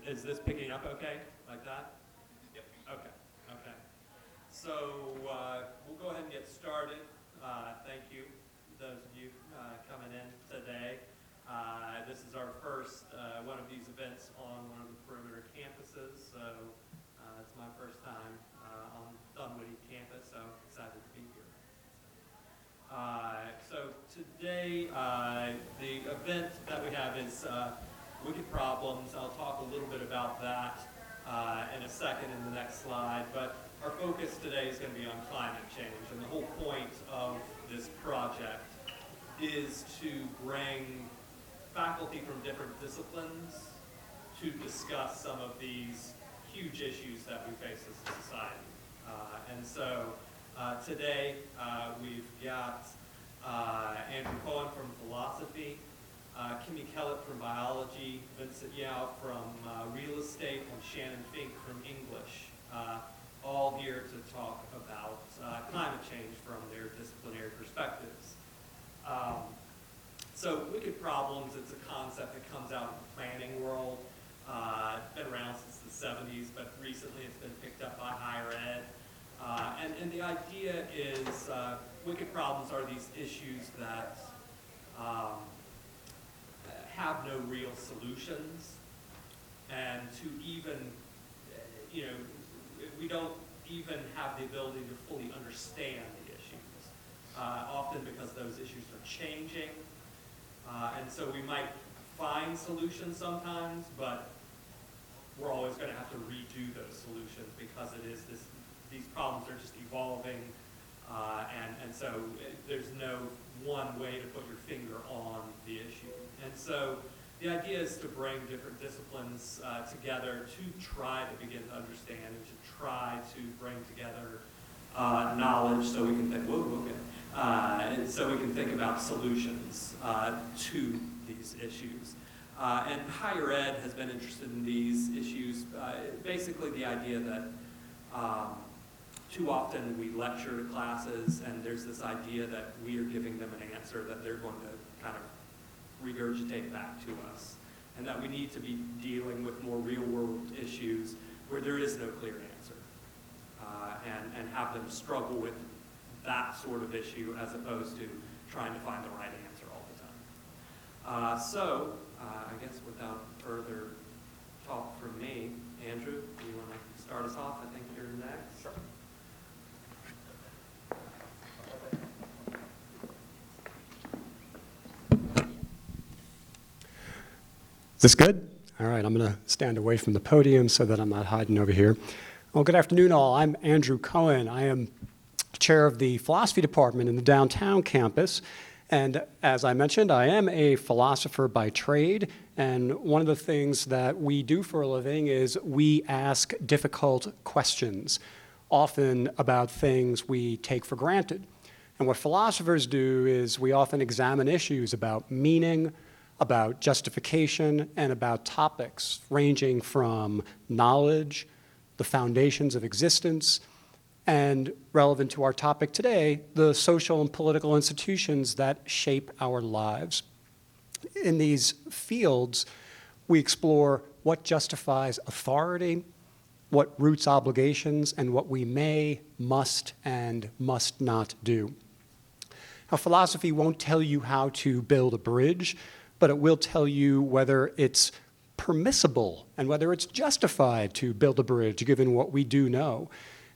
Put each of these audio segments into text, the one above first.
Is this picking up okay, like that? Yep. Okay, okay. So we'll go ahead and get started. Thank you, those of you coming in today. This is our first one of these events on one of the perimeter campuses, so it's my first time on Dunwoody campus, so I'm excited to be here. So today, the event that we have is Wicked Problems. I'll talk a little bit about that in a second in the next slide, but our focus today is going to be on climate change, and the whole point of this project is to bring faculty from different disciplines to discuss some of these huge issues that we face as a society. And so today we've got Andrew Cohen from philosophy, Kimmy Kellett from biology, Vincent from real estate, and Shannon Finck from English, all here to talk about climate change from their disciplinary perspectives. So Wicked Problems, it's a concept that comes out in the planning world. It's been around since the 70s, but recently it's been picked up by higher ed. And the idea is wicked problems are these issues that have no real solutions, and to even, we don't even have the ability to fully understand the issues, often because those issues are changing. And so we might find solutions sometimes, but we're always going to have to redo those solutions because these problems are just evolving, and so there's no one way to put your finger on the issue. And so the idea is to bring different disciplines together to try to begin to understand and to try to bring together knowledge so we can think, so we can think about solutions to these issues. And higher ed has been interested in these issues. Basically the idea that too often we lecture to classes and there's this idea that we are giving them an answer that they're going to kind of regurgitate back to us, and that we need to be dealing with more real world issues where there is no clear answer, and have them struggle with that sort of issue as opposed to trying to find the right answer all the time. So I guess without further talk from me, Andrew, you want to start us off? I think you're next. Sure. Is this good? All right, I'm going to stand away from the podium so that I'm not hiding over here. Well, good afternoon, all. I'm Andrew Cohen. I am chair of the philosophy department in the downtown campus. And as I mentioned, I am a philosopher by trade. And one of the things that we do for a living is we ask difficult questions, often about things we take for granted. And what philosophers do is we often examine issues about meaning, about justification, and about topics ranging from knowledge, the foundations of existence, and relevant to our topic today, the social and political institutions that shape our lives. In these fields, we explore what justifies authority, what roots obligations, and what we may, must, and must not do. Now, philosophy won't tell you how to build a bridge, but it will tell you whether it's permissible and whether it's justified to build a bridge, given what we do know.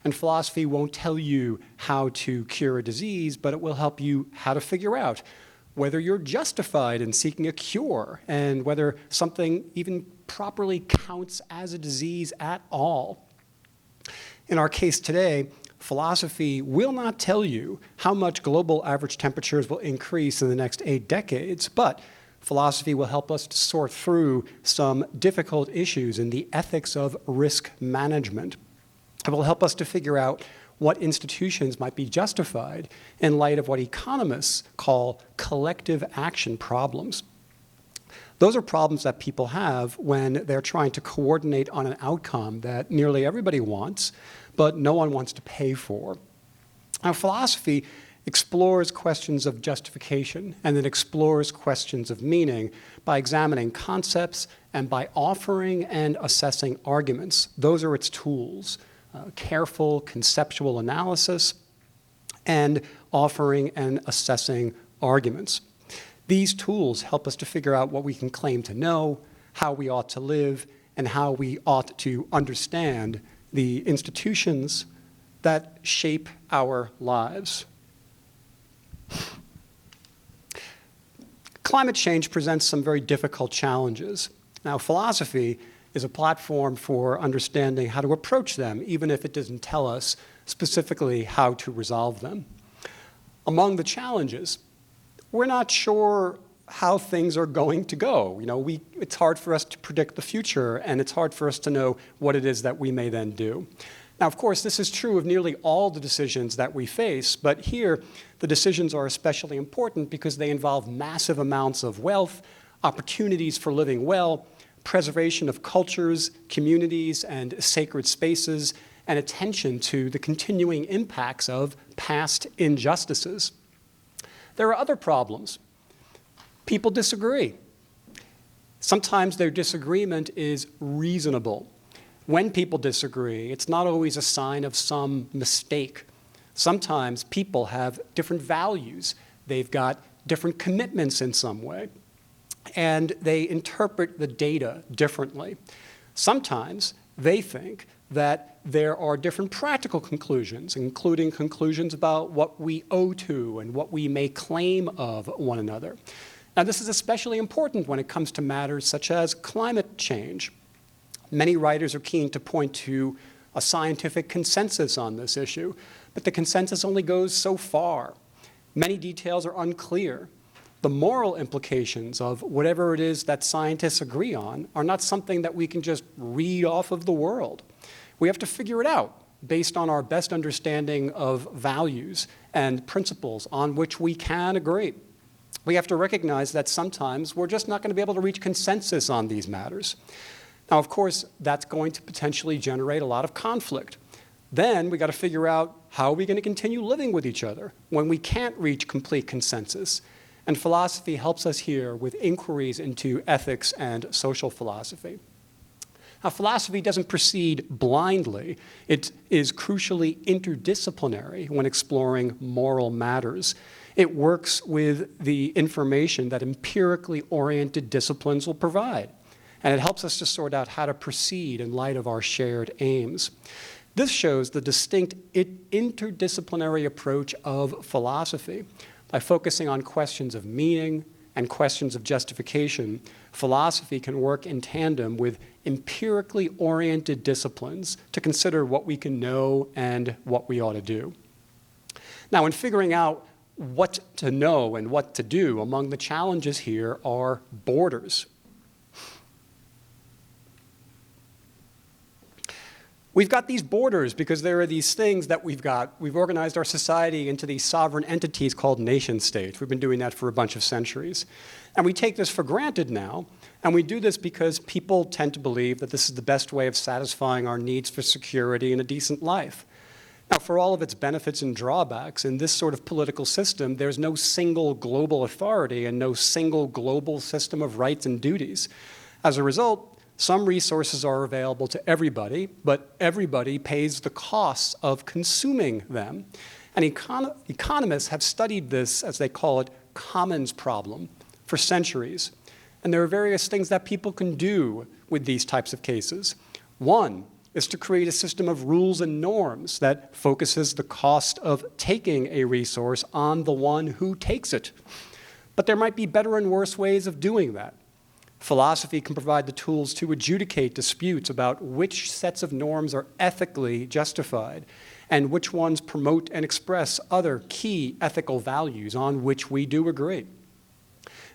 And philosophy won't tell you how to cure a disease, but it will help you how to figure out whether you're justified in seeking a cure and whether something even properly counts as a disease at all. In our case today, philosophy will not tell you how much global average temperatures will increase in the next 8 decades, but philosophy will help us to sort through some difficult issues in the ethics of risk management. It will help us to figure out what institutions might be justified in light of what economists call collective action problems. Those are problems that people have when they're trying to coordinate on an outcome that nearly everybody wants, but no one wants to pay for. Now, philosophy explores questions of justification, and it explores questions of meaning by examining concepts and by offering and assessing arguments. Those are its tools: careful conceptual analysis and offering and assessing arguments. These tools help us to figure out what we can claim to know, how we ought to live, and how we ought to understand the institutions that shape our lives. Climate change presents some very difficult challenges. Now, philosophy is a platform for understanding how to approach them, even if it doesn't tell us specifically how to resolve them. Among the challenges, we're not sure how things are going to go. It's hard for us to predict the future, and it's hard for us to know what it is that we may then do. Now, of course, this is true of nearly all the decisions that we face, but here the decisions are especially important because they involve massive amounts of wealth, opportunities for living well, preservation of cultures, communities, and sacred spaces, and attention to the continuing impacts of past injustices. There are other problems. People disagree. Sometimes their disagreement is reasonable. When people disagree, it's not always a sign of some mistake. Sometimes people have different values. They've got different commitments in some way, and they interpret the data differently. Sometimes they think that there are different practical conclusions, including conclusions about what we owe to and what we may claim of one another. Now, this is especially important when it comes to matters such as climate change. Many writers are keen to point to a scientific consensus on this issue, but the consensus only goes so far. Many details are unclear. The moral implications of whatever it is that scientists agree on are not something that we can just read off of the world. We have to figure it out based on our best understanding of values and principles on which we can agree. We have to recognize that sometimes we're just not going to be able to reach consensus on these matters. Now, of course, that's going to potentially generate a lot of conflict. Then we got to figure out how are we going to continue living with each other when we can't reach complete consensus. And philosophy helps us here with inquiries into ethics and social philosophy. Now, philosophy doesn't proceed blindly. It is crucially interdisciplinary when exploring moral matters. It works with the information that empirically oriented disciplines will provide. And it helps us to sort out how to proceed in light of our shared aims. This shows the distinct interdisciplinary approach of philosophy. By focusing on questions of meaning and questions of justification, philosophy can work in tandem with empirically oriented disciplines to consider what we can know and what we ought to do. Now, in figuring out what to know and what to do, among the challenges here are borders. We've got these borders because there are these things that we've got. We've organized our society into these sovereign entities called nation states. We've been doing that for a bunch of centuries. And we take this for granted now, and we do this because people tend to believe that this is the best way of satisfying our needs for security and a decent life. Now, for all of its benefits and drawbacks, in this sort of political system, there's no single global authority and no single global system of rights and duties. As a result, some resources are available to everybody, but everybody pays the costs of consuming them. And economists have studied this, as they call it, commons problem for centuries. And there are various things that people can do with these types of cases. One is to create a system of rules and norms that focuses the cost of taking a resource on the one who takes it. But there might be better and worse ways of doing that. Philosophy can provide the tools to adjudicate disputes about which sets of norms are ethically justified and which ones promote and express other key ethical values on which we do agree.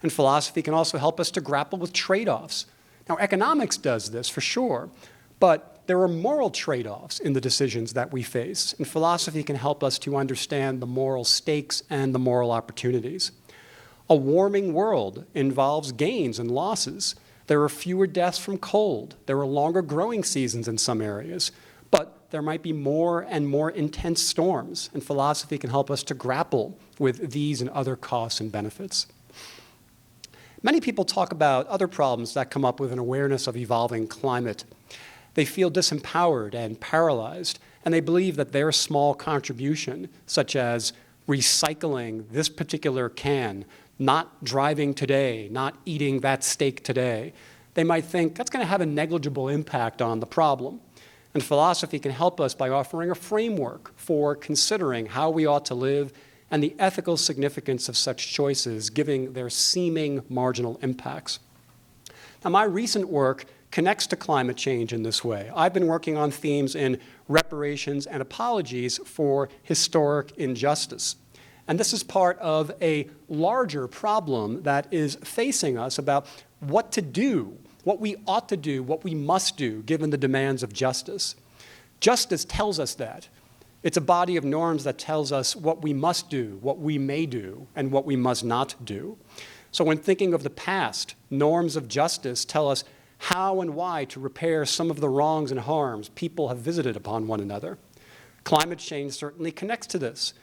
And philosophy can also help us to grapple with trade-offs. Now, economics does this for sure, but there are moral trade-offs in the decisions that we face, and philosophy can help us to understand the moral stakes and the moral opportunities. A warming world involves gains and losses. There are fewer deaths from cold. There are longer growing seasons in some areas. But but there might be more and more intense storms, and philosophy can help us to grapple with these and other costs and benefits. Many people talk about other problems that come up with an awareness of evolving climate. They feel disempowered and paralyzed, and they believe that their small contribution, such as recycling this particular can, not driving today, not eating that steak today, they might think that's going to have a negligible impact on the problem. And philosophy can help us by offering a framework for considering how we ought to live and the ethical significance of such choices, given their seeming marginal impacts. Now, my recent work connects to climate change in this way. I've been working on themes in reparations and apologies for historic injustice. And this is part of a larger problem that is facing us about what to do, what we ought to do, what we must do, given the demands of justice. Justice tells us that. It's a body of norms that tells us what we must do, what we may do, and what we must not do. So when thinking of the past, norms of justice tell us how and why to repair some of the wrongs and harms people have visited upon one another. Climate change certainly connects to this.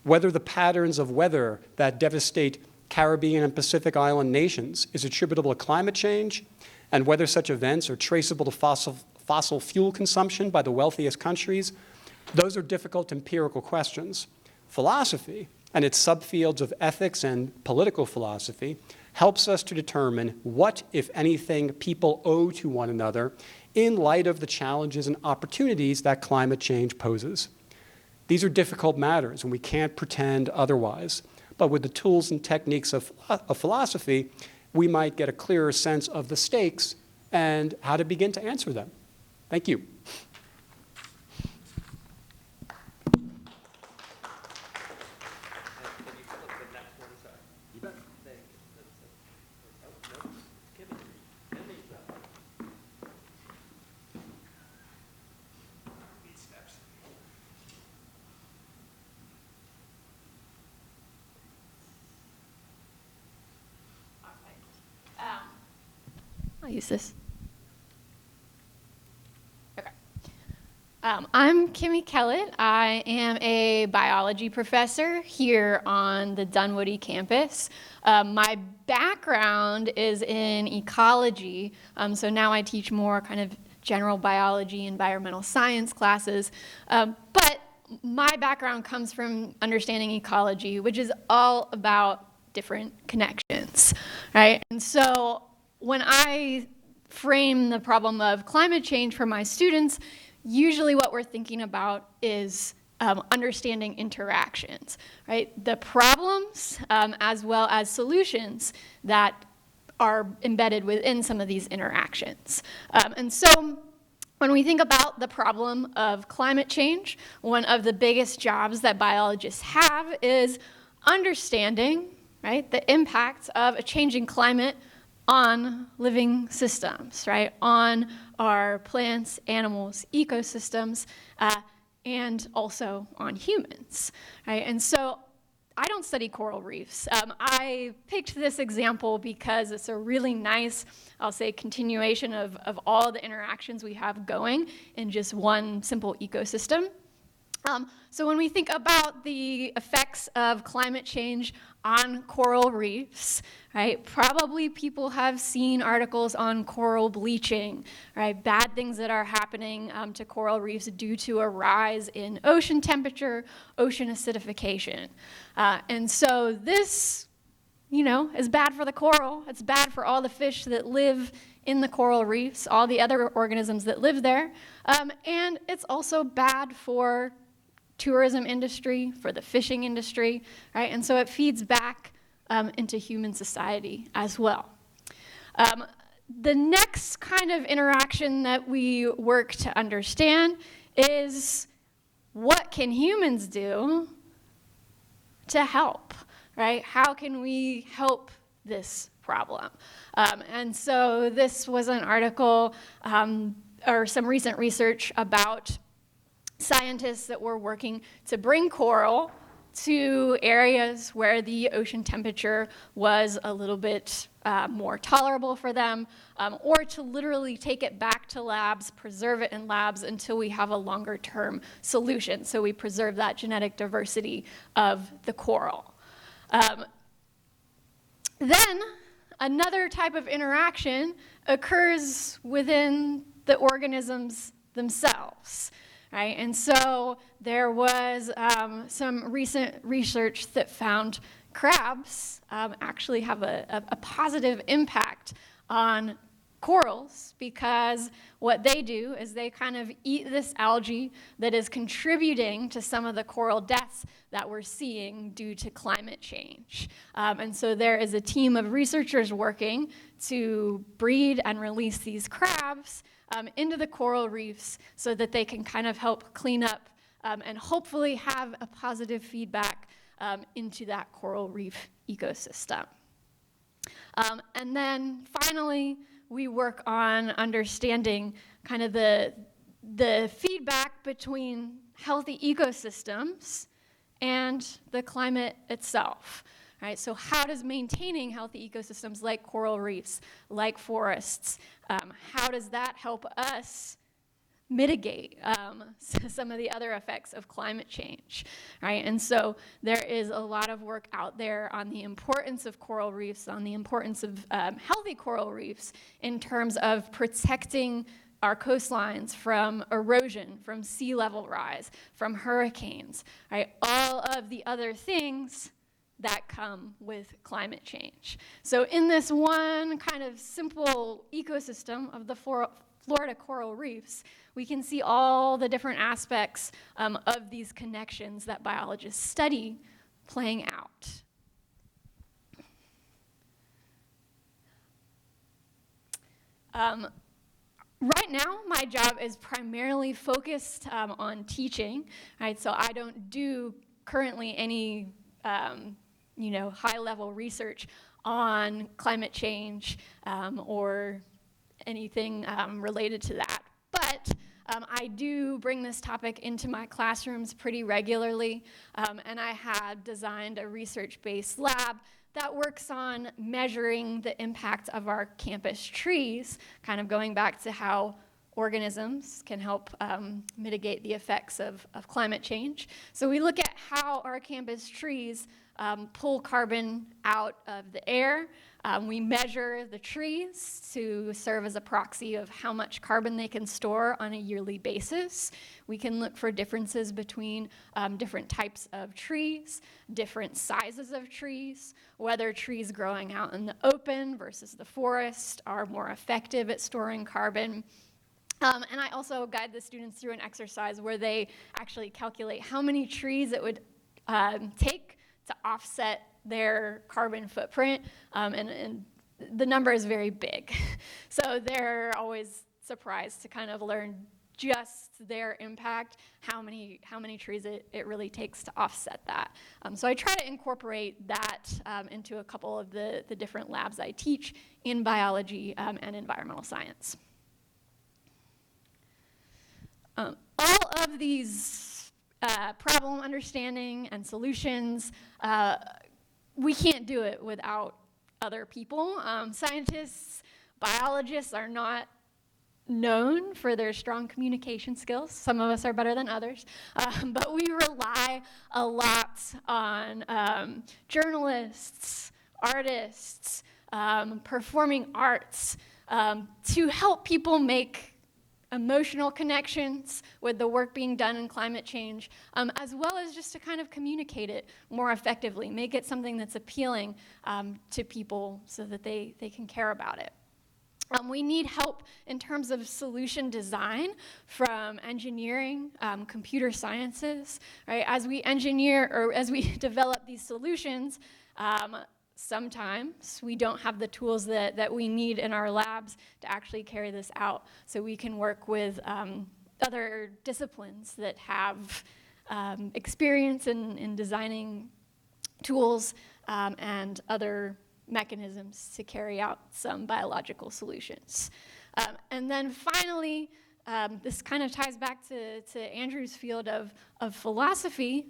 Whether the patterns of weather that devastate Caribbean and Pacific Island nations is attributable to climate change, and whether such events are traceable to fossil fuel consumption by the wealthiest countries, those are difficult empirical questions. Philosophy, and its subfields of ethics and political philosophy, helps us to determine what, if anything, people owe to one another in light of the challenges and opportunities that climate change poses. These are difficult matters, and we can't pretend otherwise. But with the tools and techniques of philosophy, we might get a clearer sense of the stakes and how to begin to answer them. Thank you. I'll use this. Okay. I'm Kimmy Kellett. I am a biology professor here on the Dunwoody campus. My background is in ecology, so now I teach more kind of general biology, environmental science classes. But my background comes from understanding ecology, which is all about different connections, right? And so when I frame the problem of climate change for my students, usually what we're thinking about is understanding interactions, right? The problems as well as solutions that are embedded within some of these interactions. And so when we think about the problem of climate change, one of the biggest jobs that biologists have is understanding, right, the impacts of a changing climate on living systems, right, on our plants, animals, ecosystems, and also on humans, right? And so I don't study coral reefs. I picked this example because it's a really nice, I'll say, continuation of all the interactions we have going in just one simple ecosystem. So when we think about the effects of climate change on coral reefs, right, probably people have seen articles on coral bleaching, right, bad things that are happening to coral reefs due to a rise in ocean temperature, ocean acidification. And so this, is bad for the coral. It's bad for all the fish that live in the coral reefs, all the other organisms that live there. And it's also bad for tourism industry, for the fishing industry, right? And so it feeds back into human society as well. The next kind of interaction that we work to understand is what can humans do to help, right? How can we help this problem? And so this was an article or some recent research about scientists that were working to bring coral to areas where the ocean temperature was a little bit more tolerable for them, or to literally take it back to labs, preserve it in labs until we have a longer term solution. So we preserve that genetic diversity of the coral. Then another type of interaction occurs within the organisms themselves. Right? And so there was some recent research that found crabs actually have a positive impact on corals, because what they do is they kind of eat this algae that is contributing to some of the coral deaths that we're seeing due to climate change. And so there is a team of researchers working to breed and release these crabs into the coral reefs so that they can kind of help clean up and hopefully have a positive feedback into that coral reef ecosystem. And then finally, we work on understanding kind of the feedback between healthy ecosystems and the climate itself. Right, so how does maintaining healthy ecosystems like coral reefs, like forests, how does that help us mitigate some of the other effects of climate change, right? And so there is a lot of work out there on the importance of coral reefs, on the importance of healthy coral reefs in terms of protecting our coastlines from erosion, from sea level rise, from hurricanes, right? All of the other things that come with climate change. So in this one kind of simple ecosystem of the Florida coral reefs, we can see all the different aspects of these connections that biologists study playing out. Right now, my job is primarily focused on teaching, right? So I don't do currently any high-level research on climate change or anything related to that. But I do bring this topic into my classrooms pretty regularly, and I had designed a research-based lab that works on measuring the impact of our campus trees, kind of going back to how organisms can help mitigate the effects of climate change. So we look at how our campus trees pull carbon out of the air. We measure the trees to serve as a proxy of how much carbon they can store on a yearly basis. We can look for differences between different types of trees, different sizes of trees, whether trees growing out in the open versus the forest are more effective at storing carbon. And I also guide the students through an exercise where they actually calculate how many trees it would take to offset their carbon footprint, and the number is very big. So they're always surprised to kind of learn just their impact, how many trees it really takes to offset that. So I try to incorporate that into a couple of the different labs I teach in biology and environmental science. All of these problem understanding and solutions, we can't do it without other people. Scientists, biologists are not known for their strong communication skills. Some of us are better than others. But we rely a lot on journalists, artists, performing arts to help people make emotional connections with the work being done in climate change, as well as just to kind of communicate it more effectively, make it something that's appealing to people so that they can care about it. We need help in terms of solution design from engineering, computer sciences, right? As we engineer or as we develop these solutions, sometimes we don't have the tools that we need in our labs to actually carry this out. So we can work with other disciplines that have experience in designing tools and other mechanisms to carry out some biological solutions. And then finally, this kind of ties back to Andrew's field of philosophy,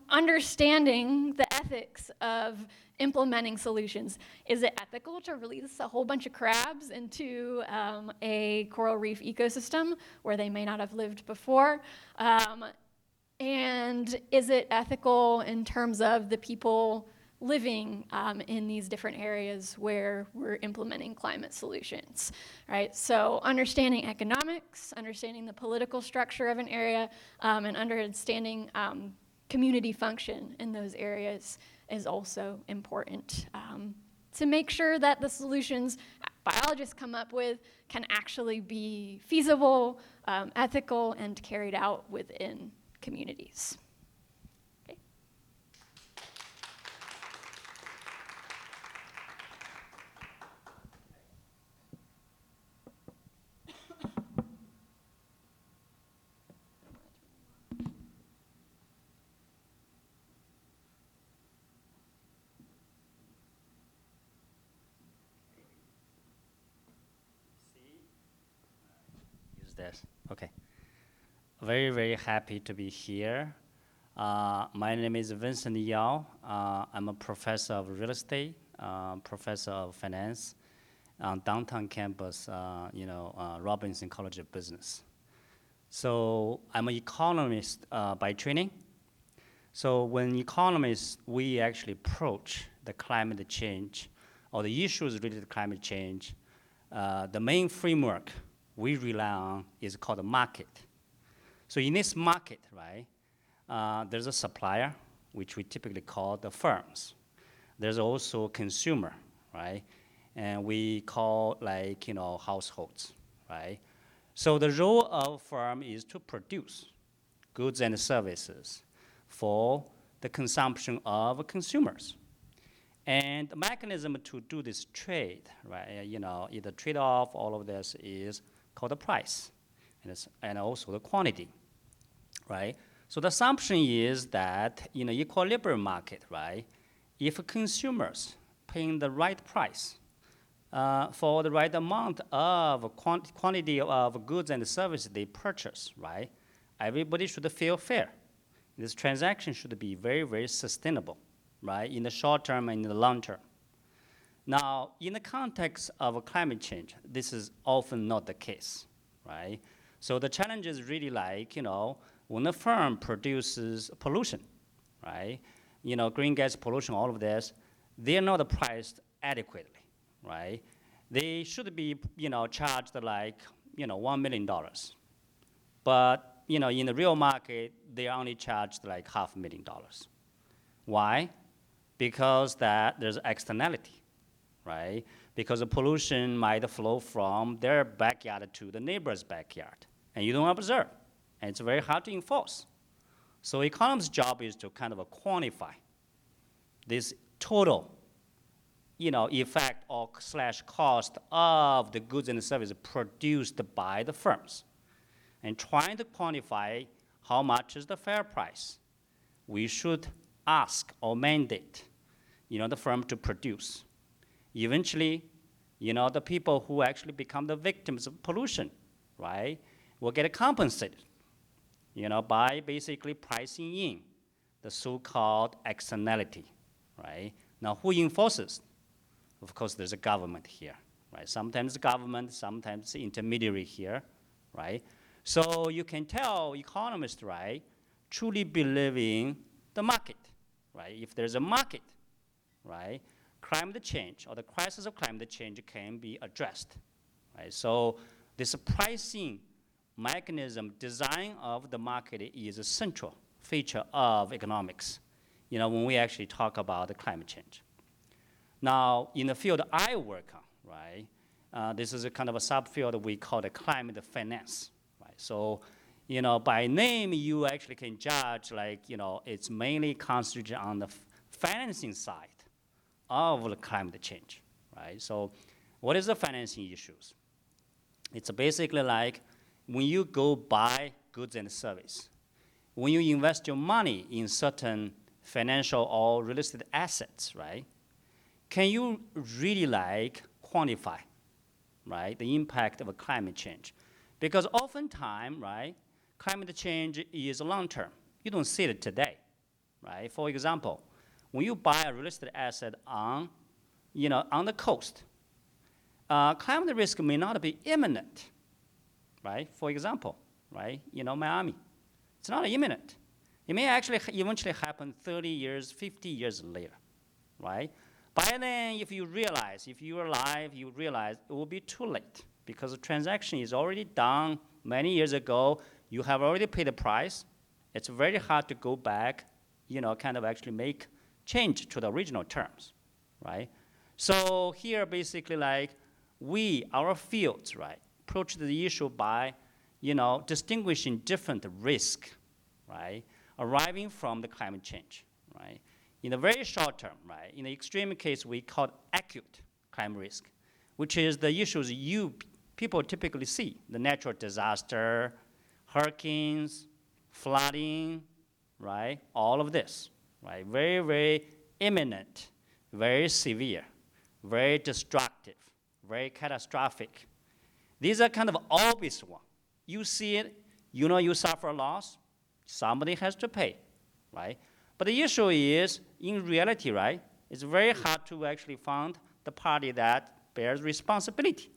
understanding the ethics of implementing solutions. Is it ethical to release a whole bunch of crabs into a coral reef ecosystem where they may not have lived before? And is it ethical in terms of the people living in these different areas where we're implementing climate solutions, right? So understanding economics, understanding the political structure of an area, and understanding community function in those areas is also important to make sure that the solutions biologists come up with can actually be feasible, ethical, and carried out within communities. Okay. Use this. Okay. Very, very happy to be here. My name is Vincent Yao. I'm a professor of real estate, professor of finance on downtown campus, Robinson College of Business. So I'm an economist by training. So when economists, we actually approach the climate change or the issues related to climate change, the main framework we rely on is called the market. So in this market, right, there's a supplier, which we typically call the firms. There's also a consumer, right? And we call households, right? So the role of firm is to produce goods and services for the consumption of consumers. And the mechanism to do this trade, right, either trade-off, all of this is called the price, and also the quantity, right? So the assumption is that in an equilibrium market, right, if consumers paying the right price for the right amount of quantity of goods and services they purchase, right, everybody should feel fair. This transaction should be very, very sustainable, right, in the short term and in the long term. Now, in the context of climate change, this is often not the case, right? So the challenge is really when a firm produces pollution, right? Green gas pollution, all of this, they're not priced adequately, right? They should be, charged $1 million. But, in the real market, they're only charged $500,000. Why? Because there's externality, right? Because the pollution might flow from their backyard to the neighbor's backyard, and you don't observe, and it's very hard to enforce. So economists' job is to kind of quantify this total, effect or / cost of the goods and services produced by the firms, and trying to quantify how much is the fair price. We should ask or mandate, the firm to produce. Eventually, the people who actually become the victims of pollution, right, will get compensated, by basically pricing in the so-called externality, right? Now, who enforces? Of course, there's a government here, right? Sometimes the government, sometimes the intermediary here, right? So you can tell economists, right, truly believe in the market, right? If there's a market, right, climate change or the crisis of climate change can be addressed, right? So this pricing mechanism, design of the market is a central feature of economics, when we actually talk about the climate change. Now, in the field I work on, right, this is a kind of a subfield we call the climate finance, right? So, by name, you actually can judge, it's mainly concentrated on the financing side of the climate change, right? So what is the financing issues? It's basically when you go buy goods and service, when you invest your money in certain financial or real estate assets, right? Can you really quantify, right, the impact of climate change? Because oftentimes, right, climate change is long-term. You don't see it today, right? For example, when you buy a real estate asset on, on the coast, climate risk may not be imminent, right? For example, right, Miami, it's not imminent. It may actually eventually happen 30 years, 50 years later, right? By then, if you're alive, you realize it will be too late because the transaction is already done many years ago. You have already paid the price. It's very hard to go back, kind of actually make change to the original terms, right? So here, basically, like our fields, right, approach the issue by, distinguishing different risk, right, arriving from the climate change, right? In the very short term, right, in the extreme case, we call it acute climate risk, which is the issues people typically see, the natural disaster, hurricanes, flooding, right, all of this, right, very, very imminent, very severe, very destructive, very catastrophic. These are kind of obvious ones. You see it, you suffer a loss, somebody has to pay, right? But the issue is, in reality, right, it's very hard to actually find the party that bears responsibility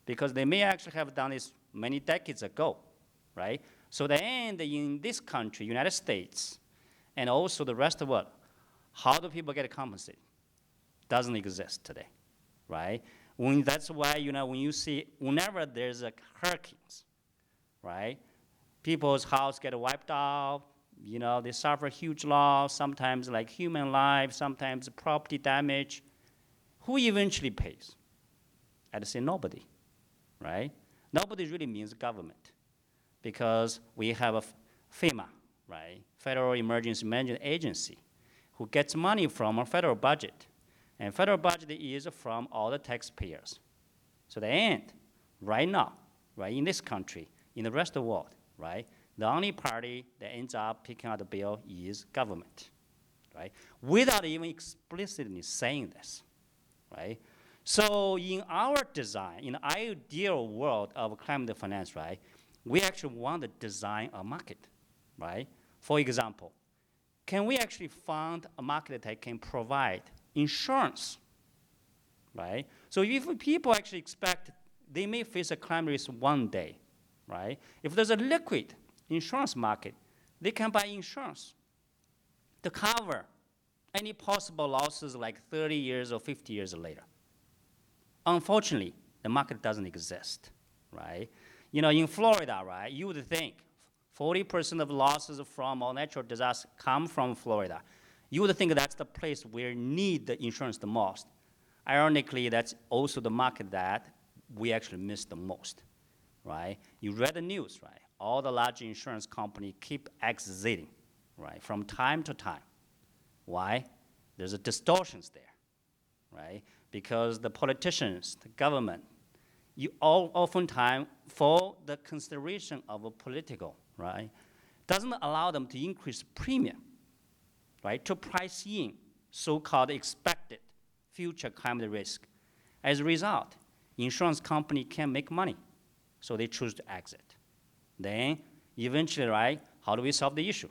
because they may actually have done this many decades ago, right? So the end in this country, United States, and also the rest of the world, how do people get compensated? Doesn't exist today, right? That's why, when you see, whenever there's hurricanes, right, people's house get wiped out, they suffer huge loss, sometimes like human life, sometimes property damage. Who eventually pays? I'd say nobody, right? Nobody really means government because we have a FEMA, right, Federal Emergency Management Agency, who gets money from our federal budget. And federal budget is from all the taxpayers. So the end, right now, right, in this country, in the rest of the world, right, the only party that ends up picking up the bill is government, right? Without even explicitly saying this, right? So in our design, in the ideal world of climate finance, right, we actually want to design a market, right? For example, can we actually find a market that can provide insurance, right? So if people actually expect they may face a climate risk one day, right? If there's a liquid insurance market, they can buy insurance to cover any possible losses like 30 years or 50 years later. Unfortunately, the market doesn't exist, right? In Florida, right, you would think 40% of losses from all natural disasters come from Florida. You would think that's the place where need the insurance the most. Ironically, that's also the market that we actually miss the most, right? You read the news, right? All the large insurance companies keep exiting, right, from time to time. Why? There's a distortions there, right? Because the politicians, the government, oftentimes for the consideration of a political, right, doesn't allow them to increase premium, right, to price in so-called expected future climate risk. As a result, insurance company can't make money, so they choose to exit. Then, eventually, right, how do we solve the issue?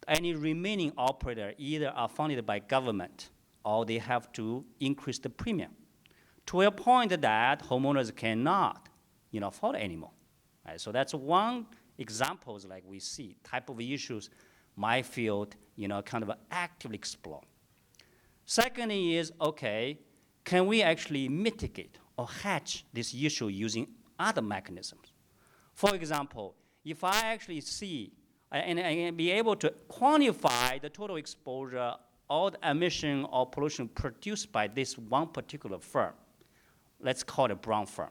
Any remaining operator either are funded by government or they have to increase the premium to a point that homeowners cannot, afford anymore. Right? So that's one examples like we see, type of issues my field, kind of actively explore. Second is, okay, can we actually mitigate or hedge this issue using other mechanisms? For example, if I actually see and be able to quantify the total exposure or the emission or pollution produced by this one particular firm, let's call it a brown firm,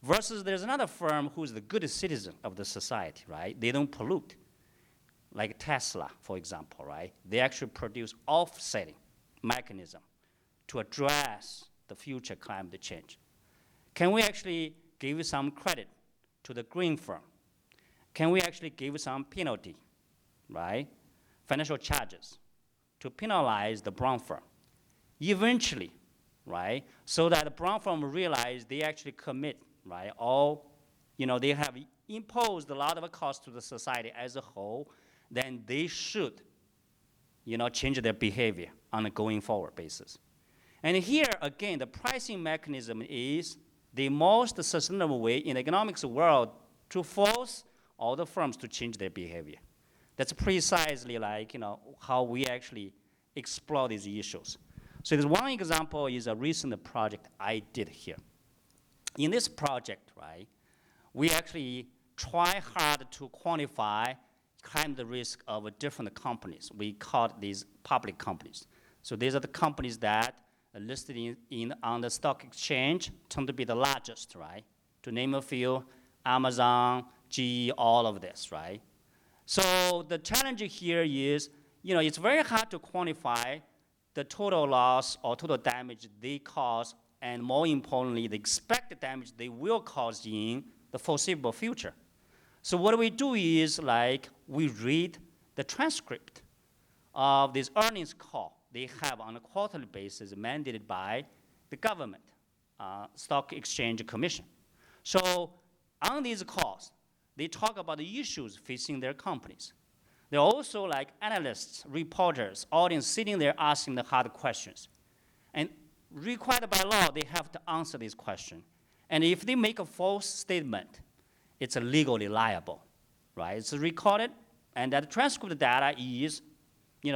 versus there's another firm who's the good citizen of the society, right? They don't pollute, like Tesla, for example, right? They actually produce offsetting mechanism to address the future climate change. Can we actually give some credit to the green firm? Can we actually give some penalty, right? Financial charges to penalize the brown firm? Eventually, right? So that the brown firm realize they actually commit, right, all they have imposed a lot of cost to the society as a whole, then they should, change their behavior on a going forward basis. And here, again, the pricing mechanism is the most sustainable way in the economics world to force all the firms to change their behavior. That's precisely like, how we actually explore these issues. So there's one example is a recent project I did here. In this project, right, we actually try hard to quantify climate risk of different companies. We call these public companies. So these are the companies that are listed on the stock exchange, tend to be the largest, right? To name a few, Amazon, GE, all of this, right? So the challenge here is, it's very hard to quantify the total loss or total damage they cause, and more importantly, the expected damage they will cause in the foreseeable future. So what we do is we read the transcript of this earnings call they have on a quarterly basis mandated by the government, Stock Exchange Commission. So on these calls, they talk about the issues facing their companies. They're also analysts, reporters, audience sitting there asking the hard questions. And required by law, they have to answer these questions. And if they make a false statement, it's legally liable, right? It's recorded, and that transcript data is,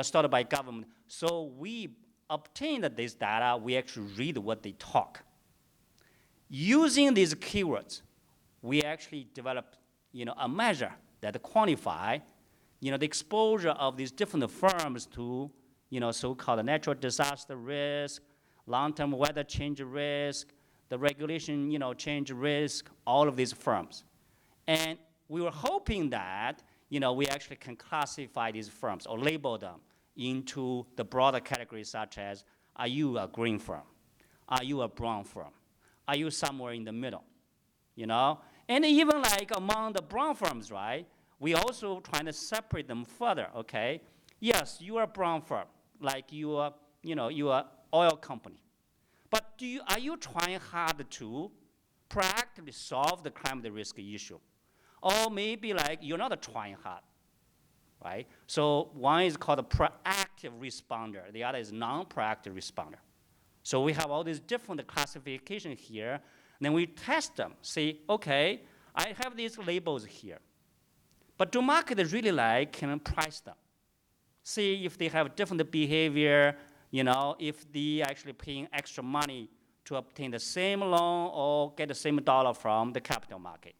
stored by government. So we obtain this data, we actually read what they talk. Using these keywords, we actually develop, a measure that quantify, the exposure of these different firms to, so-called natural disaster risk, long-term weather change risk, the regulation, change risk, all of these firms. And we were hoping that, we actually can classify these firms or label them into the broader categories such as, are you a green firm? Are you a brown firm? Are you somewhere in the middle? And even among the brown firms, right, we also trying to separate them further, okay? Yes, you are a brown firm, you are, you are oil company. But are you trying hard to proactively solve the climate risk issue? Or maybe you're not trying hard, right? So one is called a proactive responder. The other is non-proactive responder. So we have all these different classifications here. And then we test them, say, okay, I have these labels here. But do markets really can price them? See if they have different behavior, if they actually paying extra money to obtain the same loan or get the same dollar from the capital market.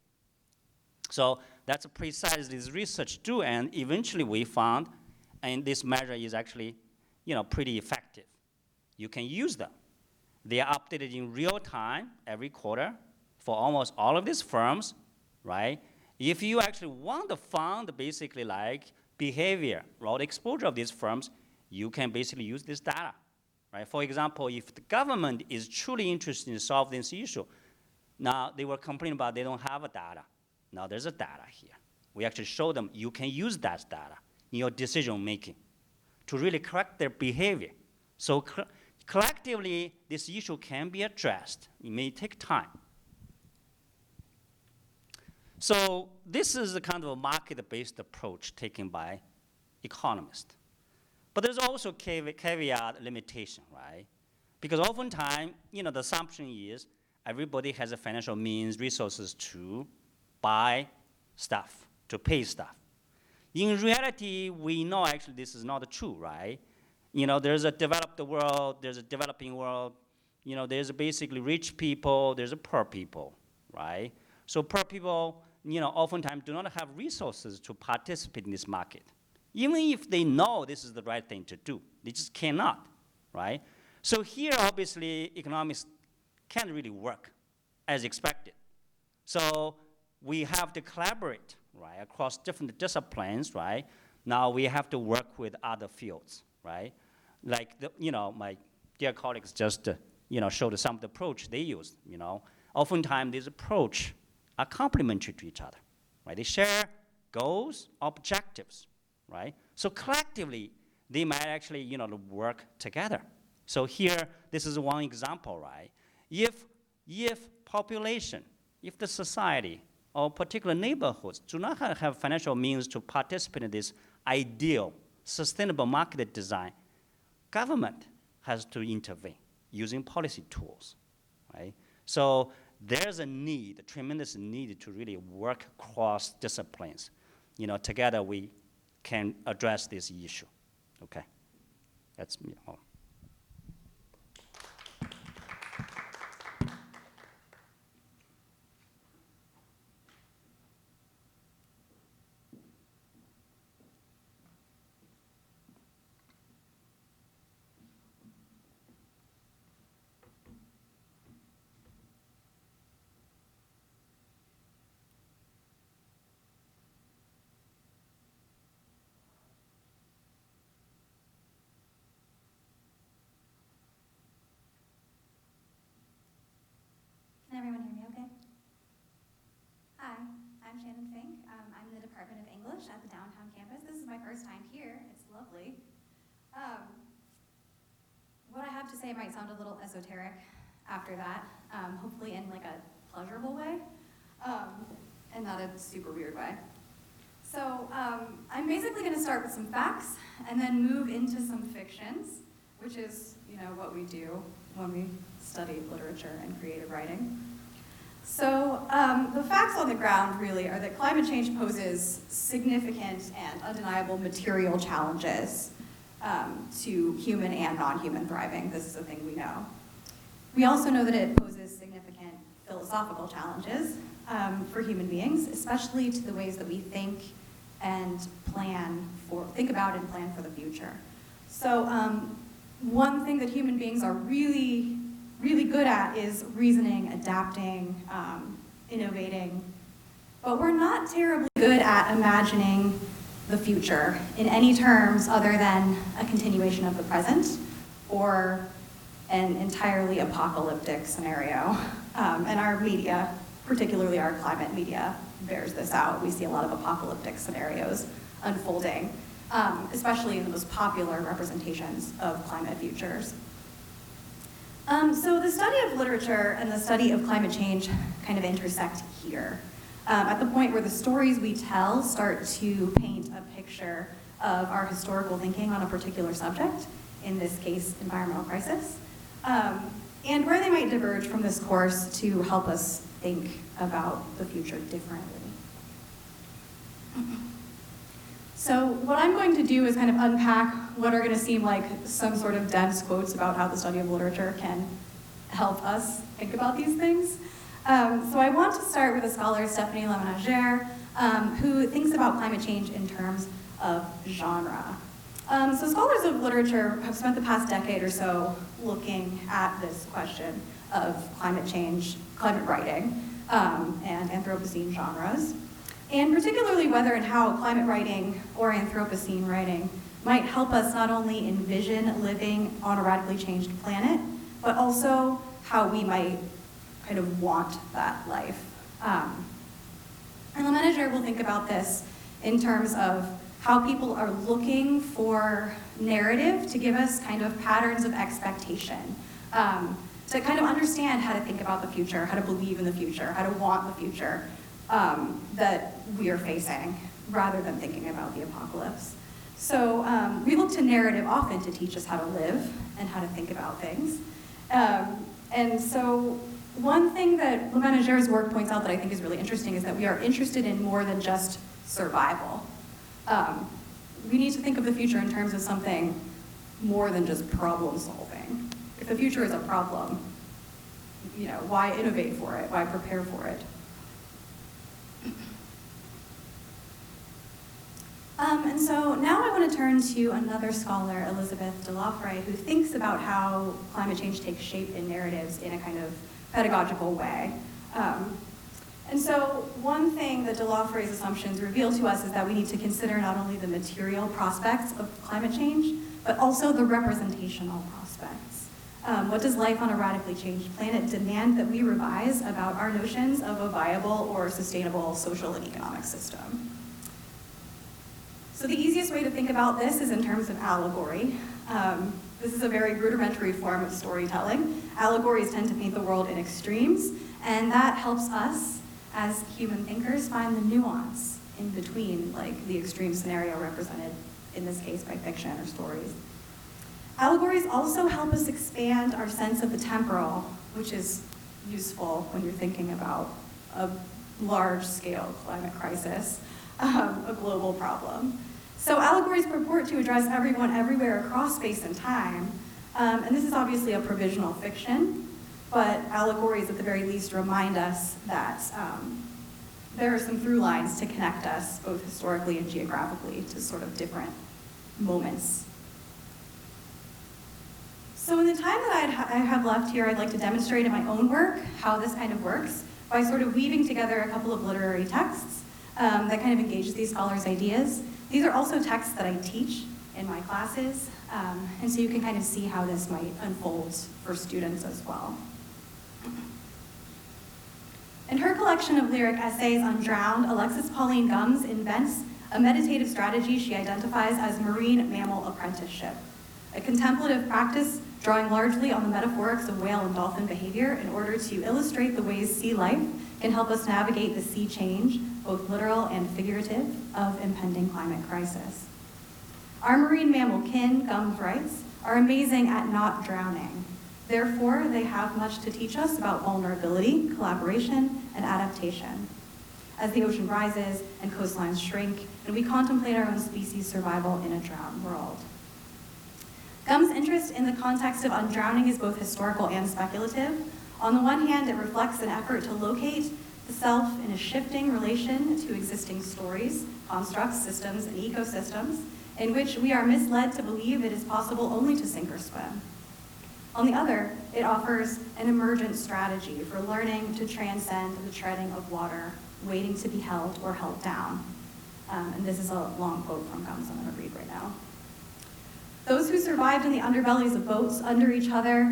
So that's precisely this research do, and eventually we found, and this measure is actually, pretty effective. You can use them. They are updated in real time every quarter for almost all of these firms, right? If you actually want to find basically behavior or exposure of these firms, you can basically use this data, right? For example, if the government is truly interested in solving this issue, now they were complaining about they don't have a data. Now there's a data here. We actually show them you can use that data in your decision making to really correct their behavior. So collectively, this issue can be addressed. It may take time. So this is a kind of a market-based approach taken by economists. But there's also caveat limitation, right? Because oftentimes, the assumption is everybody has the financial means, resources to buy stuff, to pay stuff. In reality, we know actually this is not true, right? There's a developed world, there's a developing world, there's basically rich people, there's a poor people, right? So poor people, oftentimes do not have resources to participate in this market. Even if they know this is the right thing to do, they just cannot, right? So here, obviously, economics can't really work as expected. So we have to collaborate, right, across different disciplines, right? Now we have to work with other fields, right? My dear colleagues just, showed some of the approach they use, Oftentimes, these approach are complementary to each other, right? They share goals, objectives, right? So collectively, they might actually, work together. So here, this is one example, right? If population, if the society or particular neighborhoods do not have financial means to participate in this ideal, sustainable market design, government has to intervene using policy tools, right? So there's a need, a tremendous need to really work across disciplines. You know, together we can address this issue, okay? That's me. Oh. Can everyone hear me okay? Hi, I'm Shannon Finck. I'm in the Department of English at the downtown campus. This is my first time here. It's lovely. What I have to say might sound a little esoteric after that, hopefully in like a pleasurable way, and not a super weird way. So I'm basically going to start with some facts and then move into some fictions, which is, you know, what we do when we study literature and creative writing. So the facts on the ground really are that climate change poses significant and undeniable material challenges to human and non-human thriving. This is a thing we know. We also know that it poses significant philosophical challenges for human beings, especially to the ways that we think about and plan for the future. So one thing that human beings are really good at is reasoning, adapting, innovating, but we're not terribly good at imagining the future in any terms other than a continuation of the present or an entirely apocalyptic scenario. And our media, particularly our climate media, bears this out. We see a lot of apocalyptic scenarios unfolding, especially in the most popular representations of climate futures. So the study of literature and the study of climate change kind of intersect here, at the point where the stories we tell start to paint a picture of our historical thinking on a particular subject, in this case, environmental crisis, and where they might diverge from this course to help us think about the future differently. So what I'm going to do is kind of unpack what are going to seem like some sort of dense quotes about how the study of literature can help us think about these things. So I want to start with a scholar, Stephanie Lemonagere, who thinks about climate change in terms of genre. So scholars of literature have spent the past decade or so looking at this question of climate change, climate writing, and Anthropocene genres, and particularly whether and how climate writing or Anthropocene writing might help us not only envision living on a radically changed planet, but also how we might kind of want that life. And Lemonagere will think about this in terms of how people are looking for narrative to give us kind of patterns of expectation, to kind of understand how to think about the future, how to believe in the future, how to want the future that we are facing, rather than thinking about the apocalypse. So we look to narrative often to teach us how to live and how to think about things. And so one thing that Lemanagere's work points out that I think is really interesting is that we are interested in more than just survival. We need to think of the future in terms of something more than just problem solving. If the future is a problem, you know, why innovate for it? Why prepare for it? And so now I want to turn to another scholar, Elizabeth de Loffre, who thinks about how climate change takes shape in narratives in a kind of pedagogical way. And so one thing that de Loffre's assumptions reveal to us is that we need to consider not only the material prospects of climate change, but also the representational prospects. What does life on a radically changed planet demand that we revise about our notions of a viable or sustainable social and economic system? So the easiest way to think about this is in terms of allegory. This is a very rudimentary form of storytelling. Allegories tend to paint the world in extremes, and that helps us as human thinkers find the nuance in between, like the extreme scenario represented in this case by fiction or stories. Allegories also help us expand our sense of the temporal, which is useful when you're thinking about a large-scale climate crisis, a global problem. So allegories purport to address everyone everywhere across space and time, and this is obviously a provisional fiction, but allegories at the very least remind us that there are some through lines to connect us, both historically and geographically, to sort of different moments. So in the time that I have left here, I'd like to demonstrate in my own work how this kind of works by sort of weaving together a couple of literary texts that kind of engage these scholars' ideas. These are also texts that I teach in my classes, and so you can kind of see how this might unfold for students as well. In her collection of lyric essays Undrowned, Alexis Pauline Gumbs invents a meditative strategy she identifies as marine mammal apprenticeship, a contemplative practice drawing largely on the metaphorics of whale and dolphin behavior in order to illustrate the ways sea life can help us navigate the sea change, both literal and figurative, of impending climate crisis. Our marine mammal kin, Gumbs writes, are amazing at not drowning. Therefore, they have much to teach us about vulnerability, collaboration, and adaptation. As the ocean rises and coastlines shrink, and we contemplate our own species' survival in a drowned world. Gumbs' interest in the context of undrowning is both historical and speculative. On the one hand, it reflects an effort to locate the self in a shifting relation to existing stories, constructs, systems, and ecosystems, in which we are misled to believe it is possible only to sink or swim. On the other, it offers an emergent strategy for learning to transcend the treading of water, waiting to be held or held down. And this is a long quote from Gumbs I'm going to read right now. Those who survived in the underbellies of boats under each other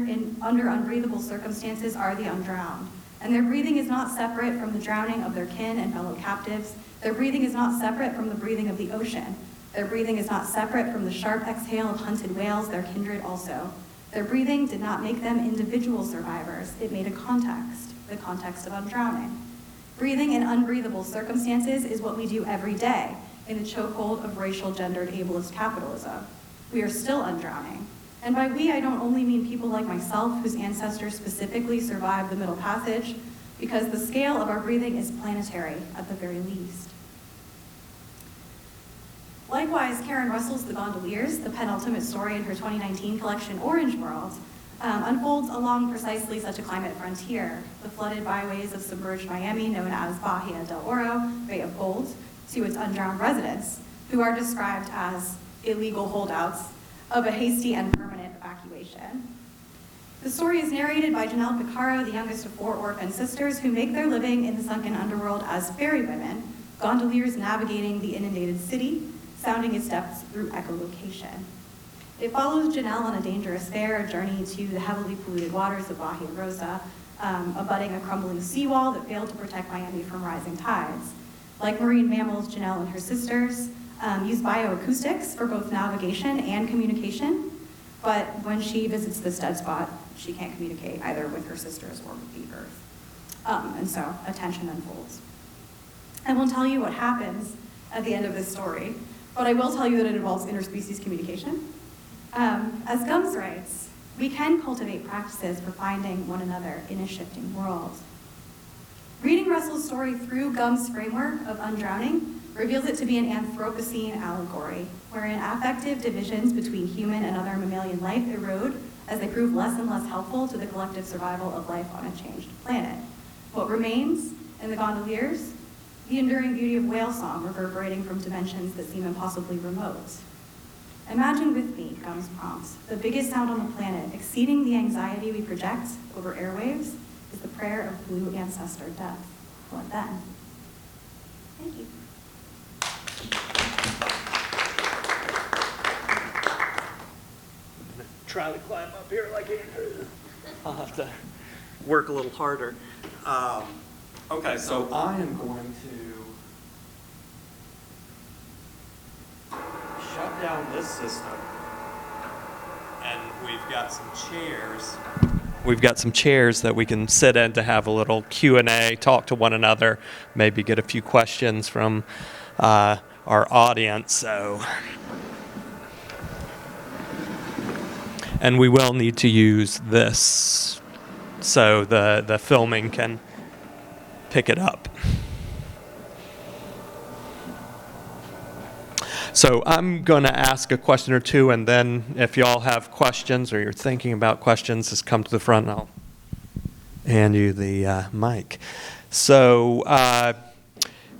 under unbreathable circumstances are the undrowned. And their breathing is not separate from the drowning of their kin and fellow captives. Their breathing is not separate from the breathing of the ocean. Their breathing is not separate from the sharp exhale of hunted whales, their kindred also. Their breathing did not make them individual survivors. It made a context, the context of undrowning. Breathing in unbreathable circumstances is what we do every day in the chokehold of racial, gendered, ableist capitalism. We are still undrowning. And by we, I don't only mean people like myself whose ancestors specifically survived the Middle Passage, because the scale of our breathing is planetary at the very least. Likewise, Karen Russell's The Gondoliers, the penultimate story in her 2019 collection Orange World, unfolds along precisely such a climate frontier, the flooded byways of submerged Miami known as Bahia del Oro, Bay of Gold, to its undrowned residents, who are described as illegal holdouts of a hasty and permanent evacuation. The story is narrated by Janelle Picaro, the youngest of 4 orphan sisters who make their living in the sunken underworld as ferry women, gondoliers navigating the inundated city, sounding its depths through echolocation. It follows Janelle on a dangerous fare, a journey to the heavily polluted waters of Bahia Rosa, abutting a crumbling seawall that failed to protect Miami from rising tides. Like marine mammals, Janelle and her sisters use bioacoustics for both navigation and communication, but when she visits this dead spot, she can't communicate either with her sisters or with the earth. And so a tension unfolds. I won't tell you what happens at the end of this story, but I will tell you that it involves interspecies communication. As Gumbs writes, we can cultivate practices for finding one another in a shifting world. Reading Russell's story through Gumbs' framework of undrowning reveals it to be an Anthropocene allegory, wherein affective divisions between human and other mammalian life erode as they prove less and less helpful to the collective survival of life on a changed planet. What remains in The Gondoliers? The enduring beauty of whale song reverberating from dimensions that seem impossibly remote. Imagine with me, Gumbs prompts, the biggest sound on the planet, exceeding the anxiety we project over airwaves, is the prayer of blue ancestor death. What then? Thank you. Try to climb up here like Andrew. I'll have to work a little harder. Okay, so I am going to shut down this system, and we've got some chairs We've got some chairs that we can sit in to have a little Q&A, talk to one another, maybe get a few questions from our audience. So, and we will need to use this so the filming can pick it up. So I'm going to ask a question or two, and then if y'all have questions or you're thinking about questions, just come to the front and I'll hand you the mic. So